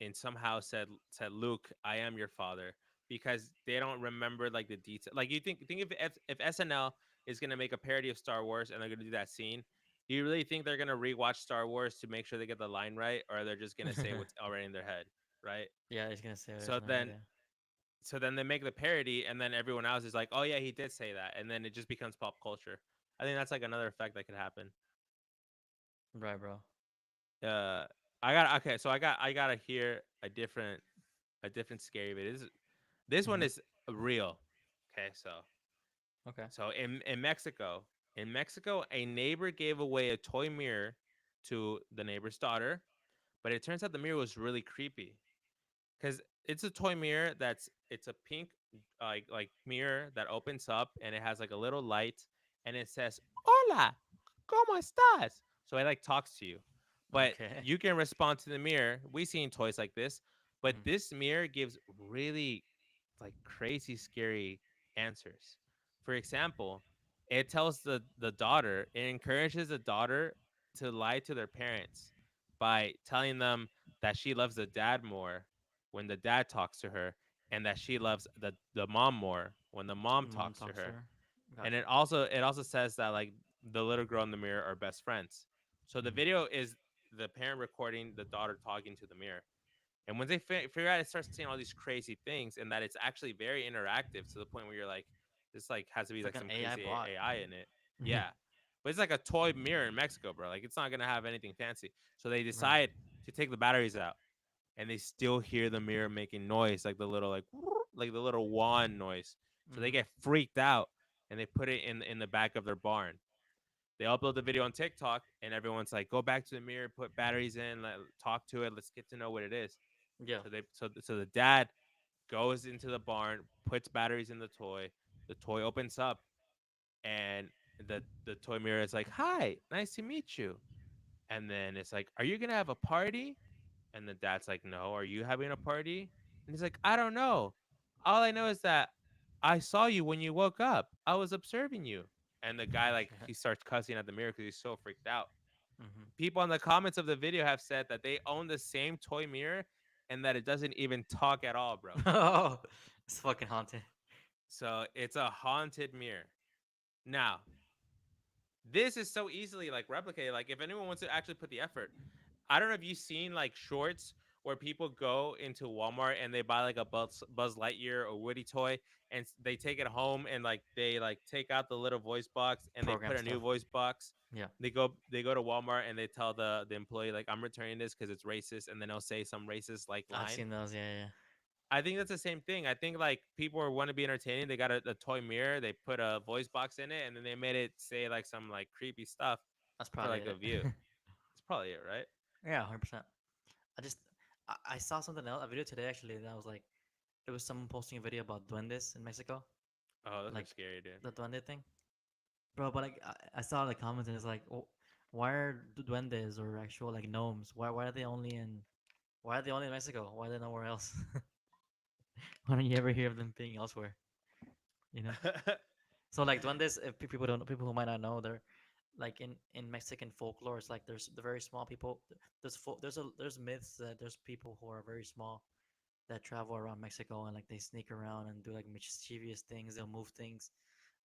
and somehow said Luke, I am your father because they don't remember like the detail. Like you think if SNL is gonna make a parody of Star Wars and they're gonna do that scene, do you really think they're gonna rewatch Star Wars to make sure they get the line right, or they're just gonna say what's already in their head, right? Yeah, he's gonna say So there's no head. then Yeah. so then they make the parody, and then everyone else is like, oh yeah, he did say that, and then it just becomes pop culture. I think that's like another effect that could happen. Right, bro. Uh, I got okay, so I gotta hear a different scary video. This one Mm-hmm. is real. Okay, Okay. so in Mexico, a neighbor gave away a toy mirror to the neighbor's daughter, but it turns out the mirror was really creepy because it's a toy mirror it's a pink like mirror that opens up and it has like a little light and it says "Hola, cómo estás?" So it like talks to you, but Okay. you can respond to the mirror. We seen toys like this, but Mm. this mirror gives really like crazy scary answers. For example, it tells the daughter, it encourages the daughter to lie to their parents by telling them that she loves the dad more when the dad talks to her, and that she loves the mom more when the mom Mom talks to talks to her. her. And Gotcha. it also says that like the little girl in the mirror are best friends. So the Mm. video is the parent recording the daughter talking to the mirror. And when they figure out, it starts saying all these crazy things, and that it's actually very interactive to the point where you're like, this like has to be It's like like an some AI crazy bot. AI in it. Yeah. Yeah, but it's like a toy mirror in Mexico, bro. Like it's not gonna have anything fancy. So they Right. decide to take the batteries out, and they still hear the mirror making noise, like the little like the little wand noise. So they Mm-hmm. get freaked out, and they put it in the back of their barn. They upload the video on TikTok, and everyone's like, "Go back to the mirror, put batteries in, talk to it, let's get to know what it is." Yeah. So the dad goes into the barn, puts batteries in the toy. The toy opens up, and the toy mirror is like, "Hi, nice to meet you." And then it's like, "Are you gonna have a party?" And the dad's like, "No." "Are you having a party?" And he's like, I don't know. All I know is that I saw you when you woke up. I was observing you. And the guy, like, he starts cussing at the mirror because he's so freaked out. Hmm. People in the comments of the video have said that they own the same toy mirror and that it doesn't even talk at all, bro. Oh, it's fucking haunted. So it's a haunted mirror. Now, this is so easily like replicated. Like, if anyone wants to actually put the effort, I don't know if you've seen like shorts where people go into Walmart and they buy like a Buzz Lightyear or Woody toy and they take it home and like they like take out the little voice box and they Program put a new stuff. voice box. Yeah, They go to Walmart and they tell the employee like, I'm returning this because it's racist, and then they'll say some racist like I've line. seen those. Yeah, yeah. I think that's the same thing. I think like people want to be entertaining. They got a toy mirror. They put a voice box in it, and then they made it say like some like creepy stuff That's for probably like a it. view. That's probably it, right? Yeah, 100%. I just I saw something else, a video today actually that was like it was someone posting a video about duendes in Mexico, Oh, those are like scary, dude. the duende thing, bro. But like I saw the comments and it's like, oh, why are duendes or actual like gnomes? Why are they only in why are they only in Mexico? Why are they nowhere else? Why don't you ever hear of them being elsewhere? You know. So like duendes, if people don't, people who might not know, they're like in Mexican folklore. It's like there's the very small people. There's myths that there's people who are very small that travel around Mexico and like they sneak around and do like mischievous things. They'll move things.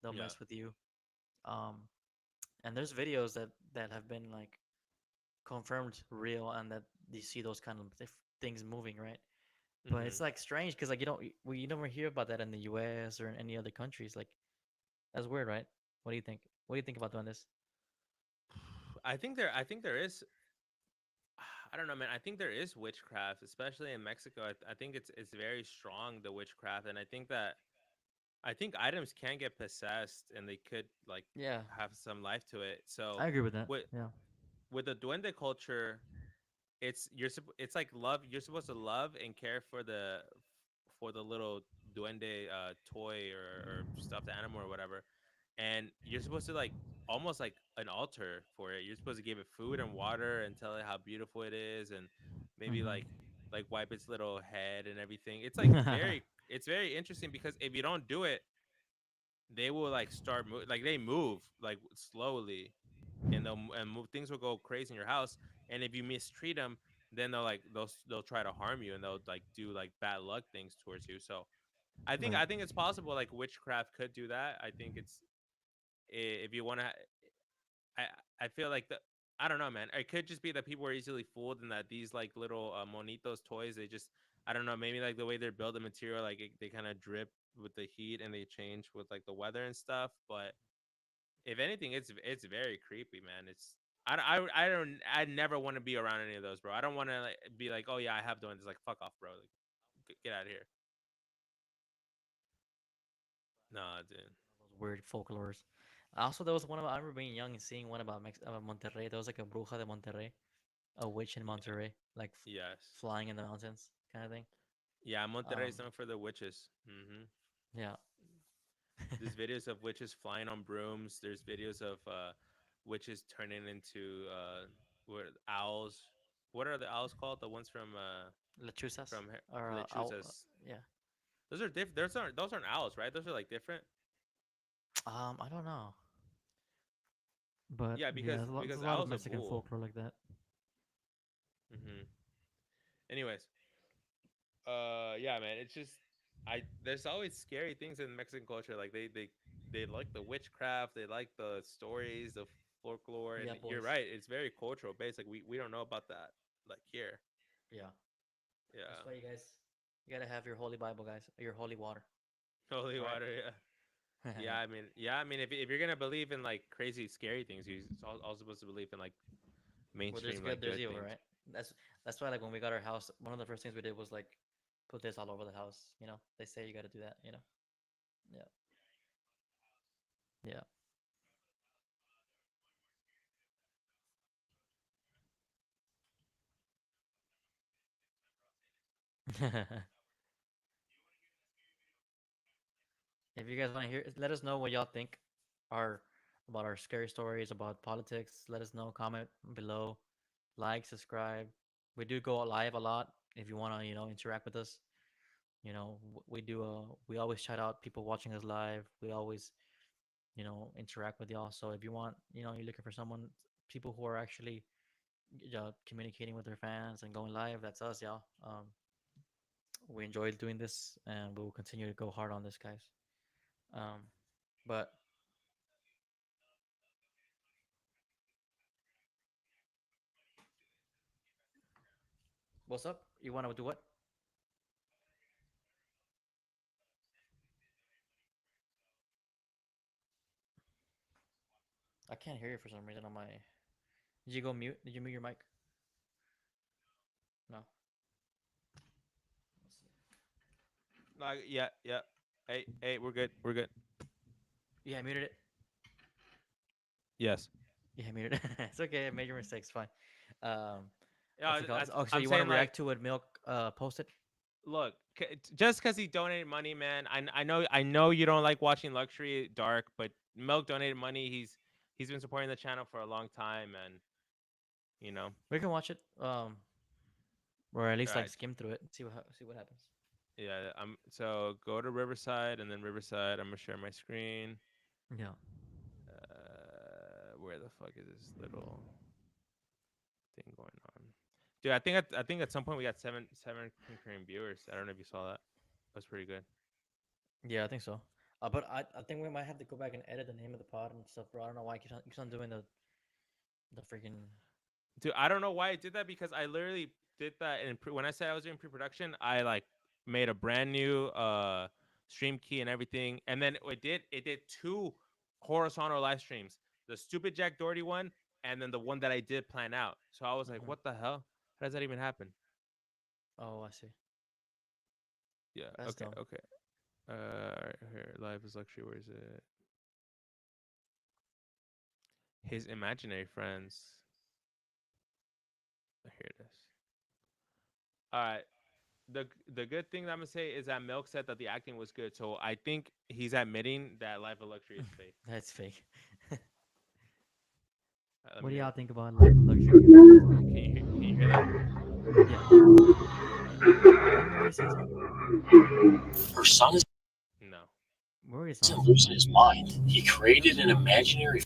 They'll Yeah. mess with you. Um, and there's videos that have been like confirmed real and that you see those kind of things moving, right? But Hmm. it's like strange because like you don't we you never hear about that in the U.S. or in any other countries. Like that's weird, right? What do you think? What do you think about doing this? I think there is. I don't know, man. I think there is witchcraft, especially in Mexico. I think it's very strong, the witchcraft, and I think items can get possessed and they could like Yeah, have some life to it. So I agree with that. with Yeah. with the duende culture, it's like love. You're supposed to love and care for the little duende toy or stuffed animal or whatever, and you're supposed to like almost like an altar for it. You're supposed to give it food and water and tell it how beautiful it is, and maybe like wipe its little head and everything. It's like Mm-hmm. very interesting because if you don't do it, they will like like they move like slowly, and and move things will go crazy in your house. And if you mistreat them, then they'll try to harm you, and they'll like do like bad luck things towards you. So Right. I think it's possible like witchcraft could do that. I think it's if you want to. I feel like the I don't know, man. It could just be that people are easily fooled, and that these like little monitos toys, they just I don't know, maybe like the way they're built, the material, like they kind of drip with the heat and they change with like the weather and stuff. But if anything, it's very creepy, man. I don't I never want to be around any of those, bro. I don't want to like, be like, oh yeah, I have doing this. Like, fuck off, bro. Like, get out of here. Nah, dude. Those weird folklores. Also, there was one about I remember being young and seeing one about Monterrey. There was like a bruja de Monterrey, a witch in Monterrey, like Yes. flying in the mountains, kind of thing. Yeah, Monterrey Um, is known for the witches. yeah. There's videos of witches flying on brooms. There's videos of witches turning into what owls. What are the owls called? The ones Lechuzas from or Lechuzas. yeah. Those are different. Those aren't owls, right? Those are like different. I don't know, but Yeah, yeah, there's a lot of owl's a Mexican bull. folklore like that. Hmm. Anyways, yeah, man. It's just there's always scary things in Mexican culture. Like they like the witchcraft. They like the stories, the folklore, and Yeah, you're boys. right. It's very cultural based. Like we don't know about that like here. Yeah, that's Yeah. why you gotta have your holy Bible, guys, your holy water. Holy All right. water. Yeah. Yeah. I mean, if you're gonna believe in like crazy scary things, you're also supposed to believe in like Where there's mainstream good, like there's good evil, things. right? That's that's why like when we got our house, one of the first things we did was like put this all over the house. You know, they say you got to do that. You know. Yeah. Yeah. If you guys want to hear, let us know what y'all think are about our scary stories about politics. Let us know. Comment below. Like, subscribe. We do go live a lot. If you want to, interact with us. You know, we do we always shout out people watching us live. We always, interact with y'all. So if you want, you're looking for someone, people who are actually communicating with their fans and going live, that's us, y'all. We enjoy doing this, and we will continue to go hard on this, guys. Um, but what's up? You want to do what? I can't hear you for some reason on my. Did you go mute? Did you mute your mic? No. Like, yeah, yeah. Hey, we're good. We're good. Yeah, I muted it. Yes. Yeah, I muted it. It's okay. I made your mistakes. Fine. Um, Yeah, what's it called? Oh, so I'm you want to saying like, react to what Milk posted? look, just because he donated money, man. I know you don't like watching luxury dark, but Milk donated money. He's been supporting the channel for a long time, and you know. We can watch it. Or at All least like right. skim through it and see what happens. Yeah. So go to Riverside, and then Riverside. I'm gonna share my screen. Yeah. Where the fuck is this little thing going on? Dude, I think at some point we got seven concurrent viewers. I don't know if you saw that. That's pretty good. Yeah, I think so. But I think we might have to go back and edit the name of the pod and stuff, bro. I don't know why I keep on doing the freaking. Dude, I don't know why I did that because I literally did that when I said I was doing pre-production, I like made a brand new stream key and everything, and then it did two horizontal live streams, the stupid Jack Doherty one, and then the one that I did plan out. So I was like, Mhm. what the hell? How does that even happen? Oh, I see. Yeah. That's Okay. dumb. Okay. Right here, live is luxury. Where is it? His imaginary friends. Here it is. All right. The good thing that I'm gonna say is that Milk said that the acting was good, so I think he's admitting that Life of Luxury is fake. That's fake. Let What me do hear y'all that. think about Life of Luxury? You guys? Can you hear that? Yeah. Didn't we already see this one? Her son No. We already saw isn't this. losing his mind. He created an imaginary.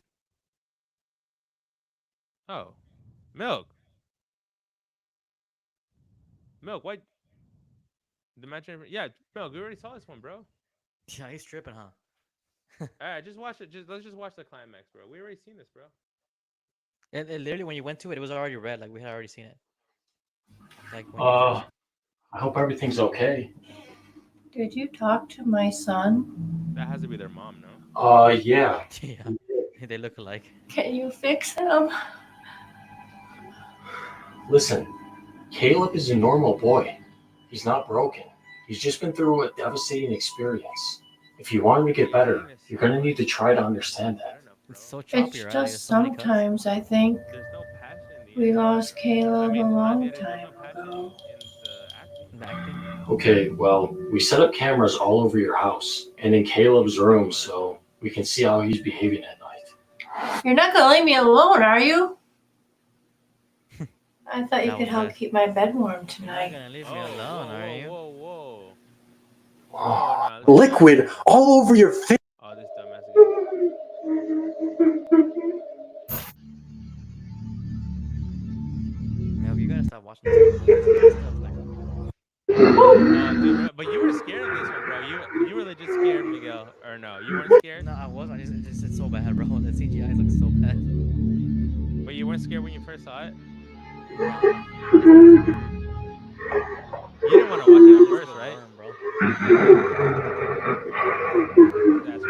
Oh, Milk. Milk. What? The imaginary. Yeah, Milk. We already saw this one, bro. Yeah, he's tripping, huh? All right, just watch it. Let's just watch the climax, bro. We already seen this, bro. And literally, when you went to it, it was already red. Like we had already seen it. Like when you Uh, first. I hope everything's okay. Did you talk to my son? That has to be their mom, no? Yeah. Yeah, they look alike. Can you fix him? Listen, Caleb is a normal boy. He's not broken. He's just been through a devastating experience. If you want him to get better, you're going to need to try to understand Fair that. enough, It's bro. so choppy, It's right? Like there's just so many cuts. sometimes I think There's no passion in the we interview. lost Caleb a Not the long edit. There's no time passion ago. in the acting. The acting. Okay, well, we set up cameras all over your house and in Caleb's room What? so we can see how he's behaving at night. You're not gonna leave me alone, are you? I thought you That could was help bad. keep my bed warm You're not tonight. gonna leave me Oh, alone, whoa, are whoa, you? whoa, whoa. Whoa, Oh, nah, let's slow down liquid here. all over your face. Oh, this dumbass again. Milk, you gotta stop watching this stuff, bro. This stuff, like, Dude, but you were scared of this one, bro. You were legit scared, Miguel. Or no, you weren't scared. no, I was. It's so bad, bro. The CGI looks so bad. But you weren't scared when you first saw it. No, I just think it's weird. You didn't want to watch it at Feels a first, bit right? warm, bro. That's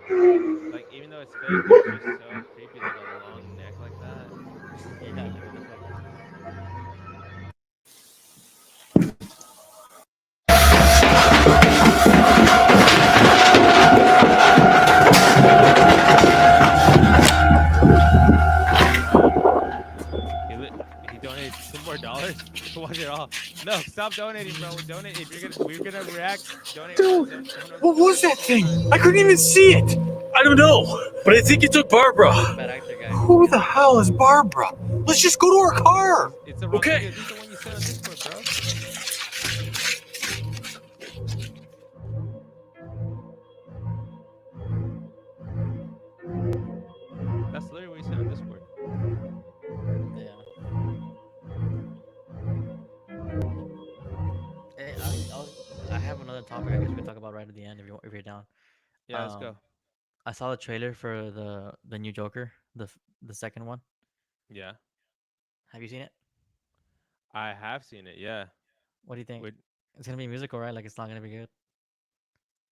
crazy. Like even though it's fake, it's just so creepy. Like a long neck like that. Yeah, like what the fuck? He donated $2 more to watch it all. No, stop donating, bro. Donate if we're gonna react. Donate. Dude, Who knows what what was donate that for? thing? I couldn't even see it. I don't know, but I think it took Barbara. He's a bad actor, guys. Who He's a the bad hell actor. is Barbara? Let's just go to her car. It's the wrong. Okay. This is the one you sent on Discord, bro. right at the end if you're down. Yeah, let's Um, go. I saw the trailer for the new Joker, the second one. Yeah, Have you seen it? I have seen it. Yeah. What do you think? With It's gonna be musical, right? Like it's not gonna be good.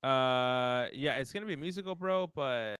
yeah, it's gonna be musical, bro. But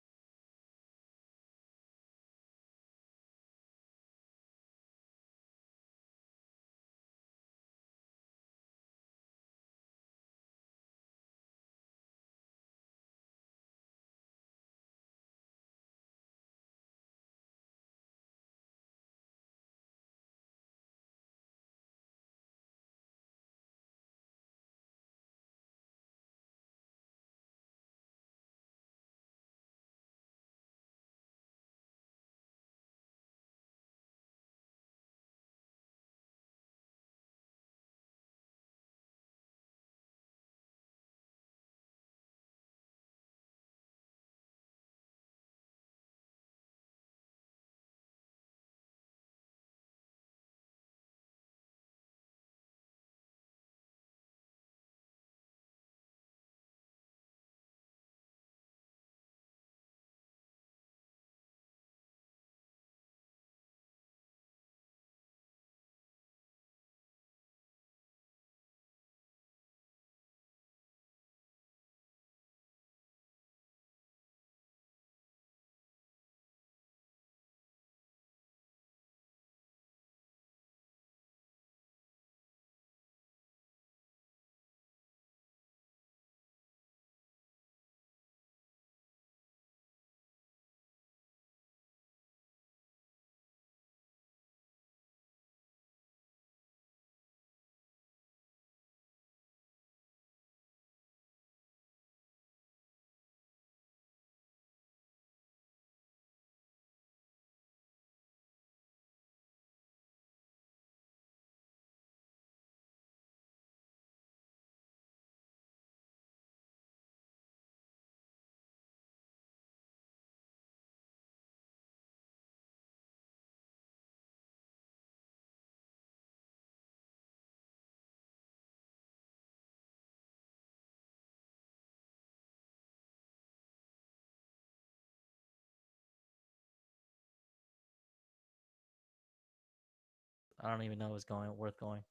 I don't even know if it's going worth going.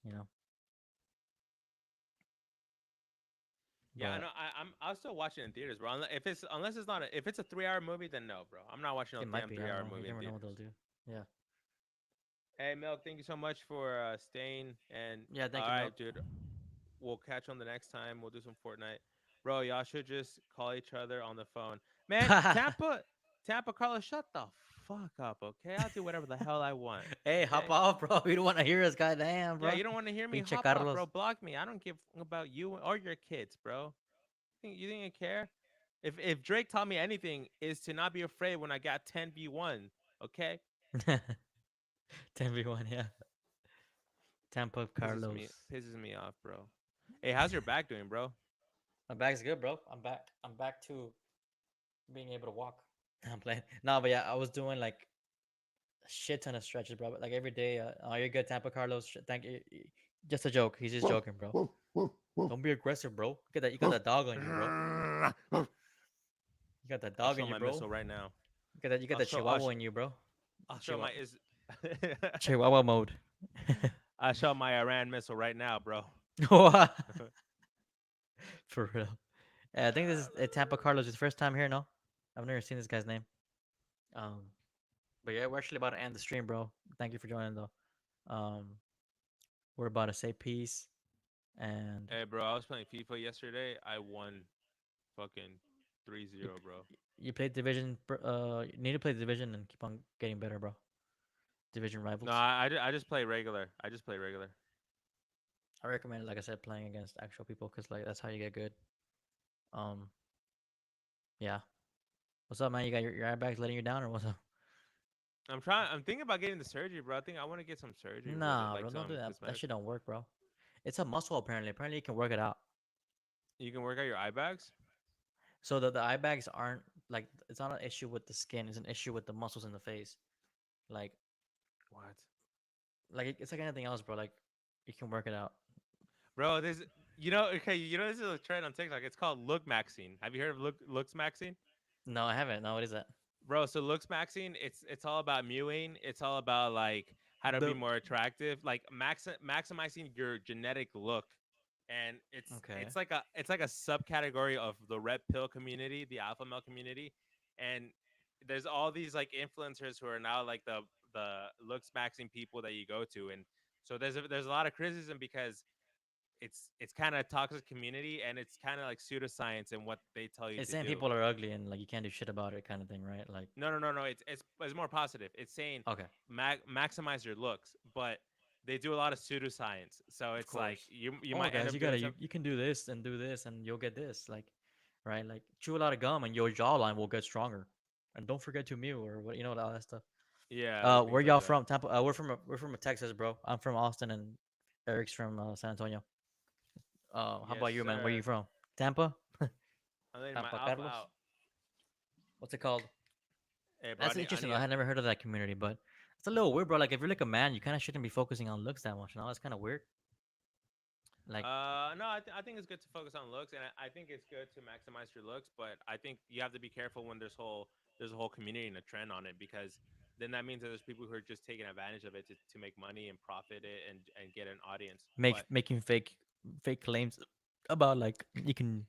You know, yeah, I but know. I'll still watch it in theaters, bro. If it's unless it's not if it's a 3 hour movie, then no, bro. I'm not watching no it might damn be. I three don't hour know. You movie in never know what they'll theaters. do. Yeah. Hey, Milk, thank you so much for staying. And Yeah. Thank all you, Milk. right, dude. We'll catch on the next time. We'll do some Fortnite, bro. Y'all should just call each other on the phone, man. Tampa, Carlos, shut the fuck up, okay? I'll do whatever the hell I want, Hey, hop okay? off, bro. We don't want to hear us, goddamn, Yeah, bro. you don't want to hear me? Pinche Hop off, bro. Carlos. Block me. I don't give about you or your kids, bro. You think I care? If Drake taught me anything, is to not be afraid when I got 10v1. Okay, 10v1, yeah. Tampa Carlos. pisses me off, bro. Hey, how's your back doing, bro? My back's good, bro. I'm back. I'm back to being able to walk. I'm playing. No, but yeah, I was doing like a shit ton of stretches, bro. Like every day. Oh, you're good, Tampa Carlos. Thank you. Just a joke. He's just joking, bro. Don't be aggressive, bro. Look at that. You got that dog on you, bro. You got that I'll dog show on you, my bro. missile right now. Look at that. You got I'll that show I'll, Chihuahua sh- in you, bro. I'll show Chihuahua. my is Chihuahua mode. I'll show my Iran missile right now, bro. What? For real. I think this is Tampa Carlos' first time here. No, I've never seen this guy's name. Um, but yeah, we're actually about to end the stream, bro. Thank you for joining, though. Um, we're about to say peace, and Hey, bro, I was playing FIFA yesterday. I won fucking 3 you, 0 bro. you played division. You need to play division and keep on getting better, bro. Division No, rivals. I just play regular. I just play regular. I recommend, like I said, playing against actual people because like that's how you get good. Um, yeah. What's up, man? You got your airbags letting you down, or what's up? I'm thinking about getting the surgery, bro. I think I want to get some surgery with it, Nah, like bro, don't do some that. That cosmetic. shit don't work, bro. It's a muscle apparently. Apparently, you can work it out. You can work out your eye bags. So the eye bags aren't like it's not an issue with the skin. It's an issue with the muscles in the face. Like What? it's like anything else, bro. Like you can work it out. Bro, this Okay, this is a trend on TikTok. It's called look maxing. Have you heard of looks maxing? No, I haven't. No, what is that? Bro, so looks maxing, it's all about mewing. It's all about like how to be The more attractive, like maximizing your genetic look. And Okay. it's like a subcategory of the red pill community, the alpha male community. And there's all these like influencers who are now like the looks maxing people that you go to. And so there's a lot of criticism because it's kind of toxic community, and it's kind of like pseudoscience and what they tell you It's to saying do. people are ugly and like you can't do shit about it, kind of thing, right? Like, No, no, no, no. It's more positive. It's saying okay, maximize your looks, but they do a lot of pseudoscience. So of it's like course. you Oh, might end guys, up doing some. you can do this and do this and you'll get this, like, right? Like, chew a lot of gum and your jawline will get stronger, and don't forget to mew or what, all that stuff. Yeah, Where things like y'all that. from? Tampa. We're from Texas, bro. I'm from Austin, and Eric's from San Antonio. How Yes, about you, man? Where sir. you from? Tampa? I'm letting my Tampa, alpha Carlos. out. What's it called? Hey, bro, That's I interesting. need I a. had never heard of that community, but it's a little weird, bro. Like, if you're like a man, you kind of shouldn't be focusing on looks that much. That's kind of weird. Like, No, I think it's good to focus on looks, and I think it's good to maximize your looks. But I think you have to be careful when there's a whole community and a trend on it, because then that means that there's people who are just taking advantage of it to make money and profit it and get an audience. But making fake claims about like you can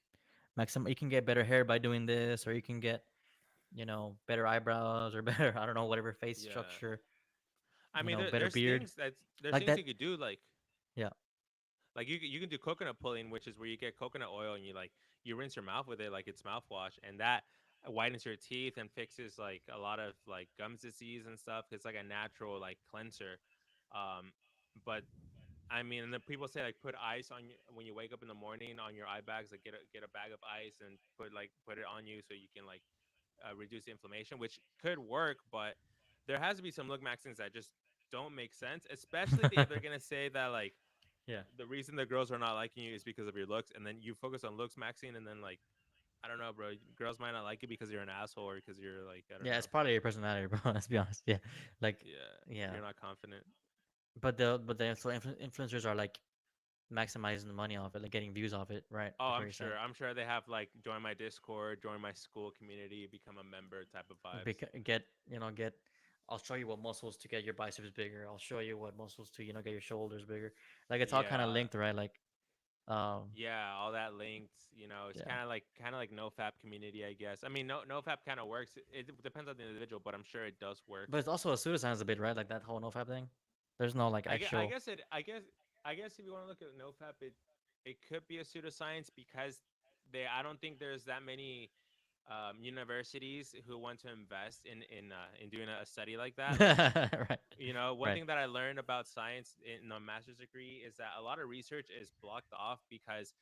get better hair by doing this, or you can get better eyebrows or better I don't know whatever face yeah, structure, I mean better beard there's like things that. you could do, Yeah. like you can do coconut pulling, which is where you get coconut oil and you rinse your mouth with it like it's mouthwash, and that whitens your teeth and fixes like a lot of like gums disease and stuff. It's like a natural like cleanser. um but I mean, and then people say like put ice on you when you wake up in the morning on your eye bags, like get a bag of ice and put it on you so you can like reduce inflammation, which could work. But there has to be some look maxings that just don't make sense, especially if they're gonna say that like Yeah. the reason the girls are not liking you is because of your looks, and then you focus on looks maxing, and then like I don't know, bro, girls might not like you because you're an asshole or because you're like I don't Yeah, it's know, probably your personality, bro. Let's be honest. Yeah. Like, yeah, yeah. you're not confident. But the influencers are like maximizing the money off it, like getting views off it, right? Oh, That's what you're saying. I'm sure they have like join my Discord, join my school community, become a member type of vibes. Get get I'll show you what muscles to get your biceps bigger. I'll show you what muscles to get your shoulders bigger. Like, it's all kind of Yeah, linked, right? Like, yeah, all that linked. It's yeah. kind of like no fap community, I guess. I mean, no fap kind of works. It depends on the individual, but I'm sure it does work. But it's also a pseudoscience a bit, right? Like that whole nofap thing. There's no like I actual. guess it. I guess if you want to look at NoFap, it could be a pseudoscience because I don't think there's that many universities who want to invest in doing a study like that. Like, Right. one Right. thing that I learned about science in a master's degree is that a lot of research is blocked off because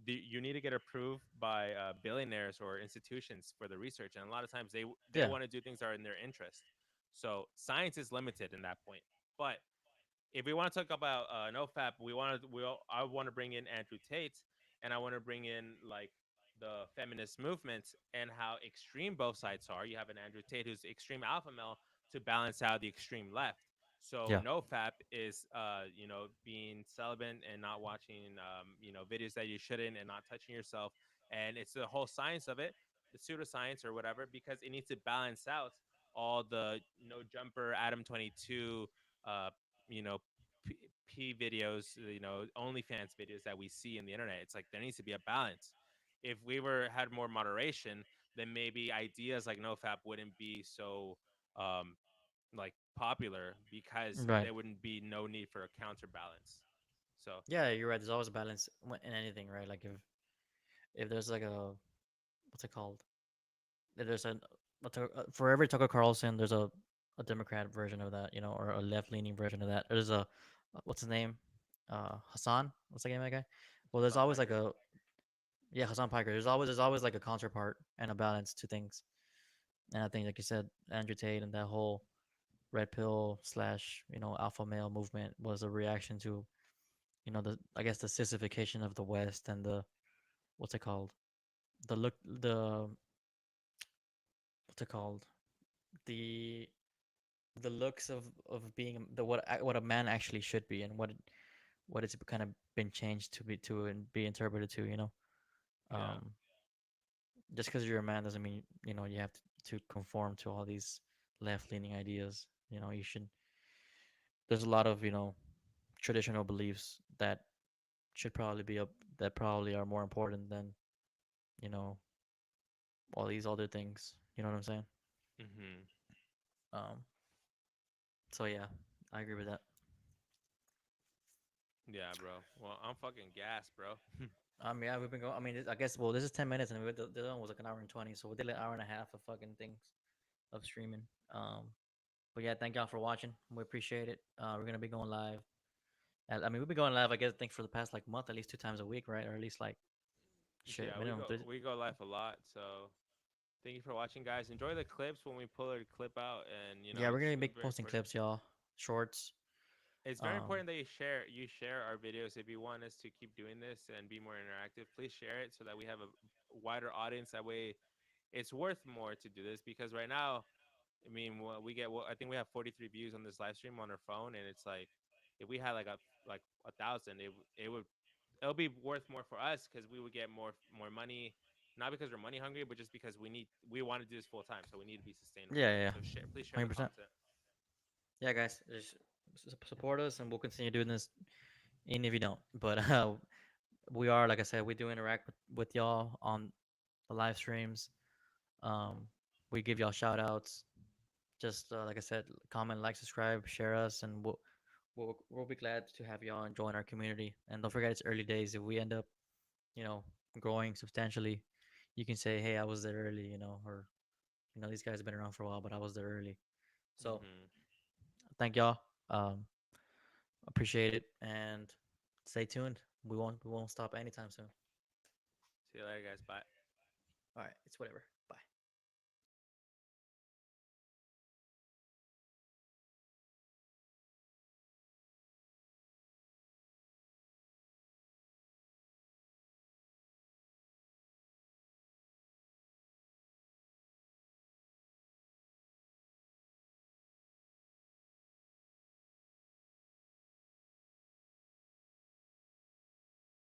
you need to get approved by billionaires or institutions for the research, and a lot of times they Yeah. want to do things that are in their interest. So science is limited in that point, but if we want to talk about NoFap, I want to bring in Andrew Tate, and I want to bring in like the feminist movement and how extreme both sides are. You have an Andrew Tate who's extreme alpha male to balance out the extreme left. So Yeah. NoFap is being celibate and not watching videos that you shouldn't and not touching yourself, and it's the whole science of it, the pseudoscience or whatever, because it needs to balance out all the no jumper Adam 22 uh, you know, videos, OnlyFans videos that we see in the internet. It's like there needs to be a balance. If we were had more moderation, then maybe ideas like NoFap wouldn't be so um, like popular because Right. there wouldn't be no need for a counterbalance. So Yeah, you're right. There's always a balance in anything, right? Like, if there's like a what's it called? If there's for every Tucker Carlson, there's a Democrat version of that, or a left leaning version of that. There's a what's his name? Hassan. What's the name of that guy? Well, there's Hassan always like Piker. a yeah, Hassan Piker. There's always like a counterpart and a balance to things. And I think, like you said, Andrew Tate and that whole red pill slash alpha male movement was a reaction to the I guess the sissification of the West and the what's it called the what's it called the the looks of being what a man actually should be, and what it's kind of been changed to be to and be interpreted to. Yeah. Um, just because you're a man doesn't mean you have to conform to all these left-leaning ideas. You should. There's a lot of traditional beliefs that should probably be up that probably are more important than you know all these other things. You know what I'm saying? Mhm. Um, so yeah, I agree with that. Yeah, bro. Well, I'm fucking gassed, bro. Yeah, we've been going. I mean, I guess well, this is 10 minutes, and the other one was like an hour and 20, so we did like an hour and a half of fucking things of streaming. But yeah, thank y'all for watching. We appreciate it. We're gonna be going live. I mean, we've been going live, I guess, I think for the past like month, at least 2 times a week, right? Or at least like shit, Yeah, we minimum go three. we go live a lot. So thank you for watching, guys. Enjoy the clips when we pull a clip out, and Yeah, we're it's gonna be very posting important. clips, y'all, shorts. It's very Um, important that you share our videos. If you want us to keep doing this and be more interactive, please share it so that we have a wider audience. That way, it's worth more to do this because right now, I mean, I think we have 43 views on this live stream on our phone, and it's like if we had like 1,000, it'll be worth more for us because we would get more money, not because we're money hungry, but just because we want to do this full time, so we need to be sustainable. yeah, yeah, yeah, So please share the 100%. content. Yeah, guys, just support us, and we'll continue doing this, even if you don't. But we are, like I said, we do interact with y'all on the live streams. Um, we give y'all shout outs. Just like I said, comment, like, subscribe, share us, and we'll be glad to have y'all and join our community. And don't forget, it's early days. If we end up, you know, growing substantially, you can say, "Hey, I was there early," or these guys have been around for a while, but I was there early. So Hmm. thank y'all. Appreciate it, and stay tuned. We won't stop anytime soon. See you later, guys. Bye. All right, it's whatever.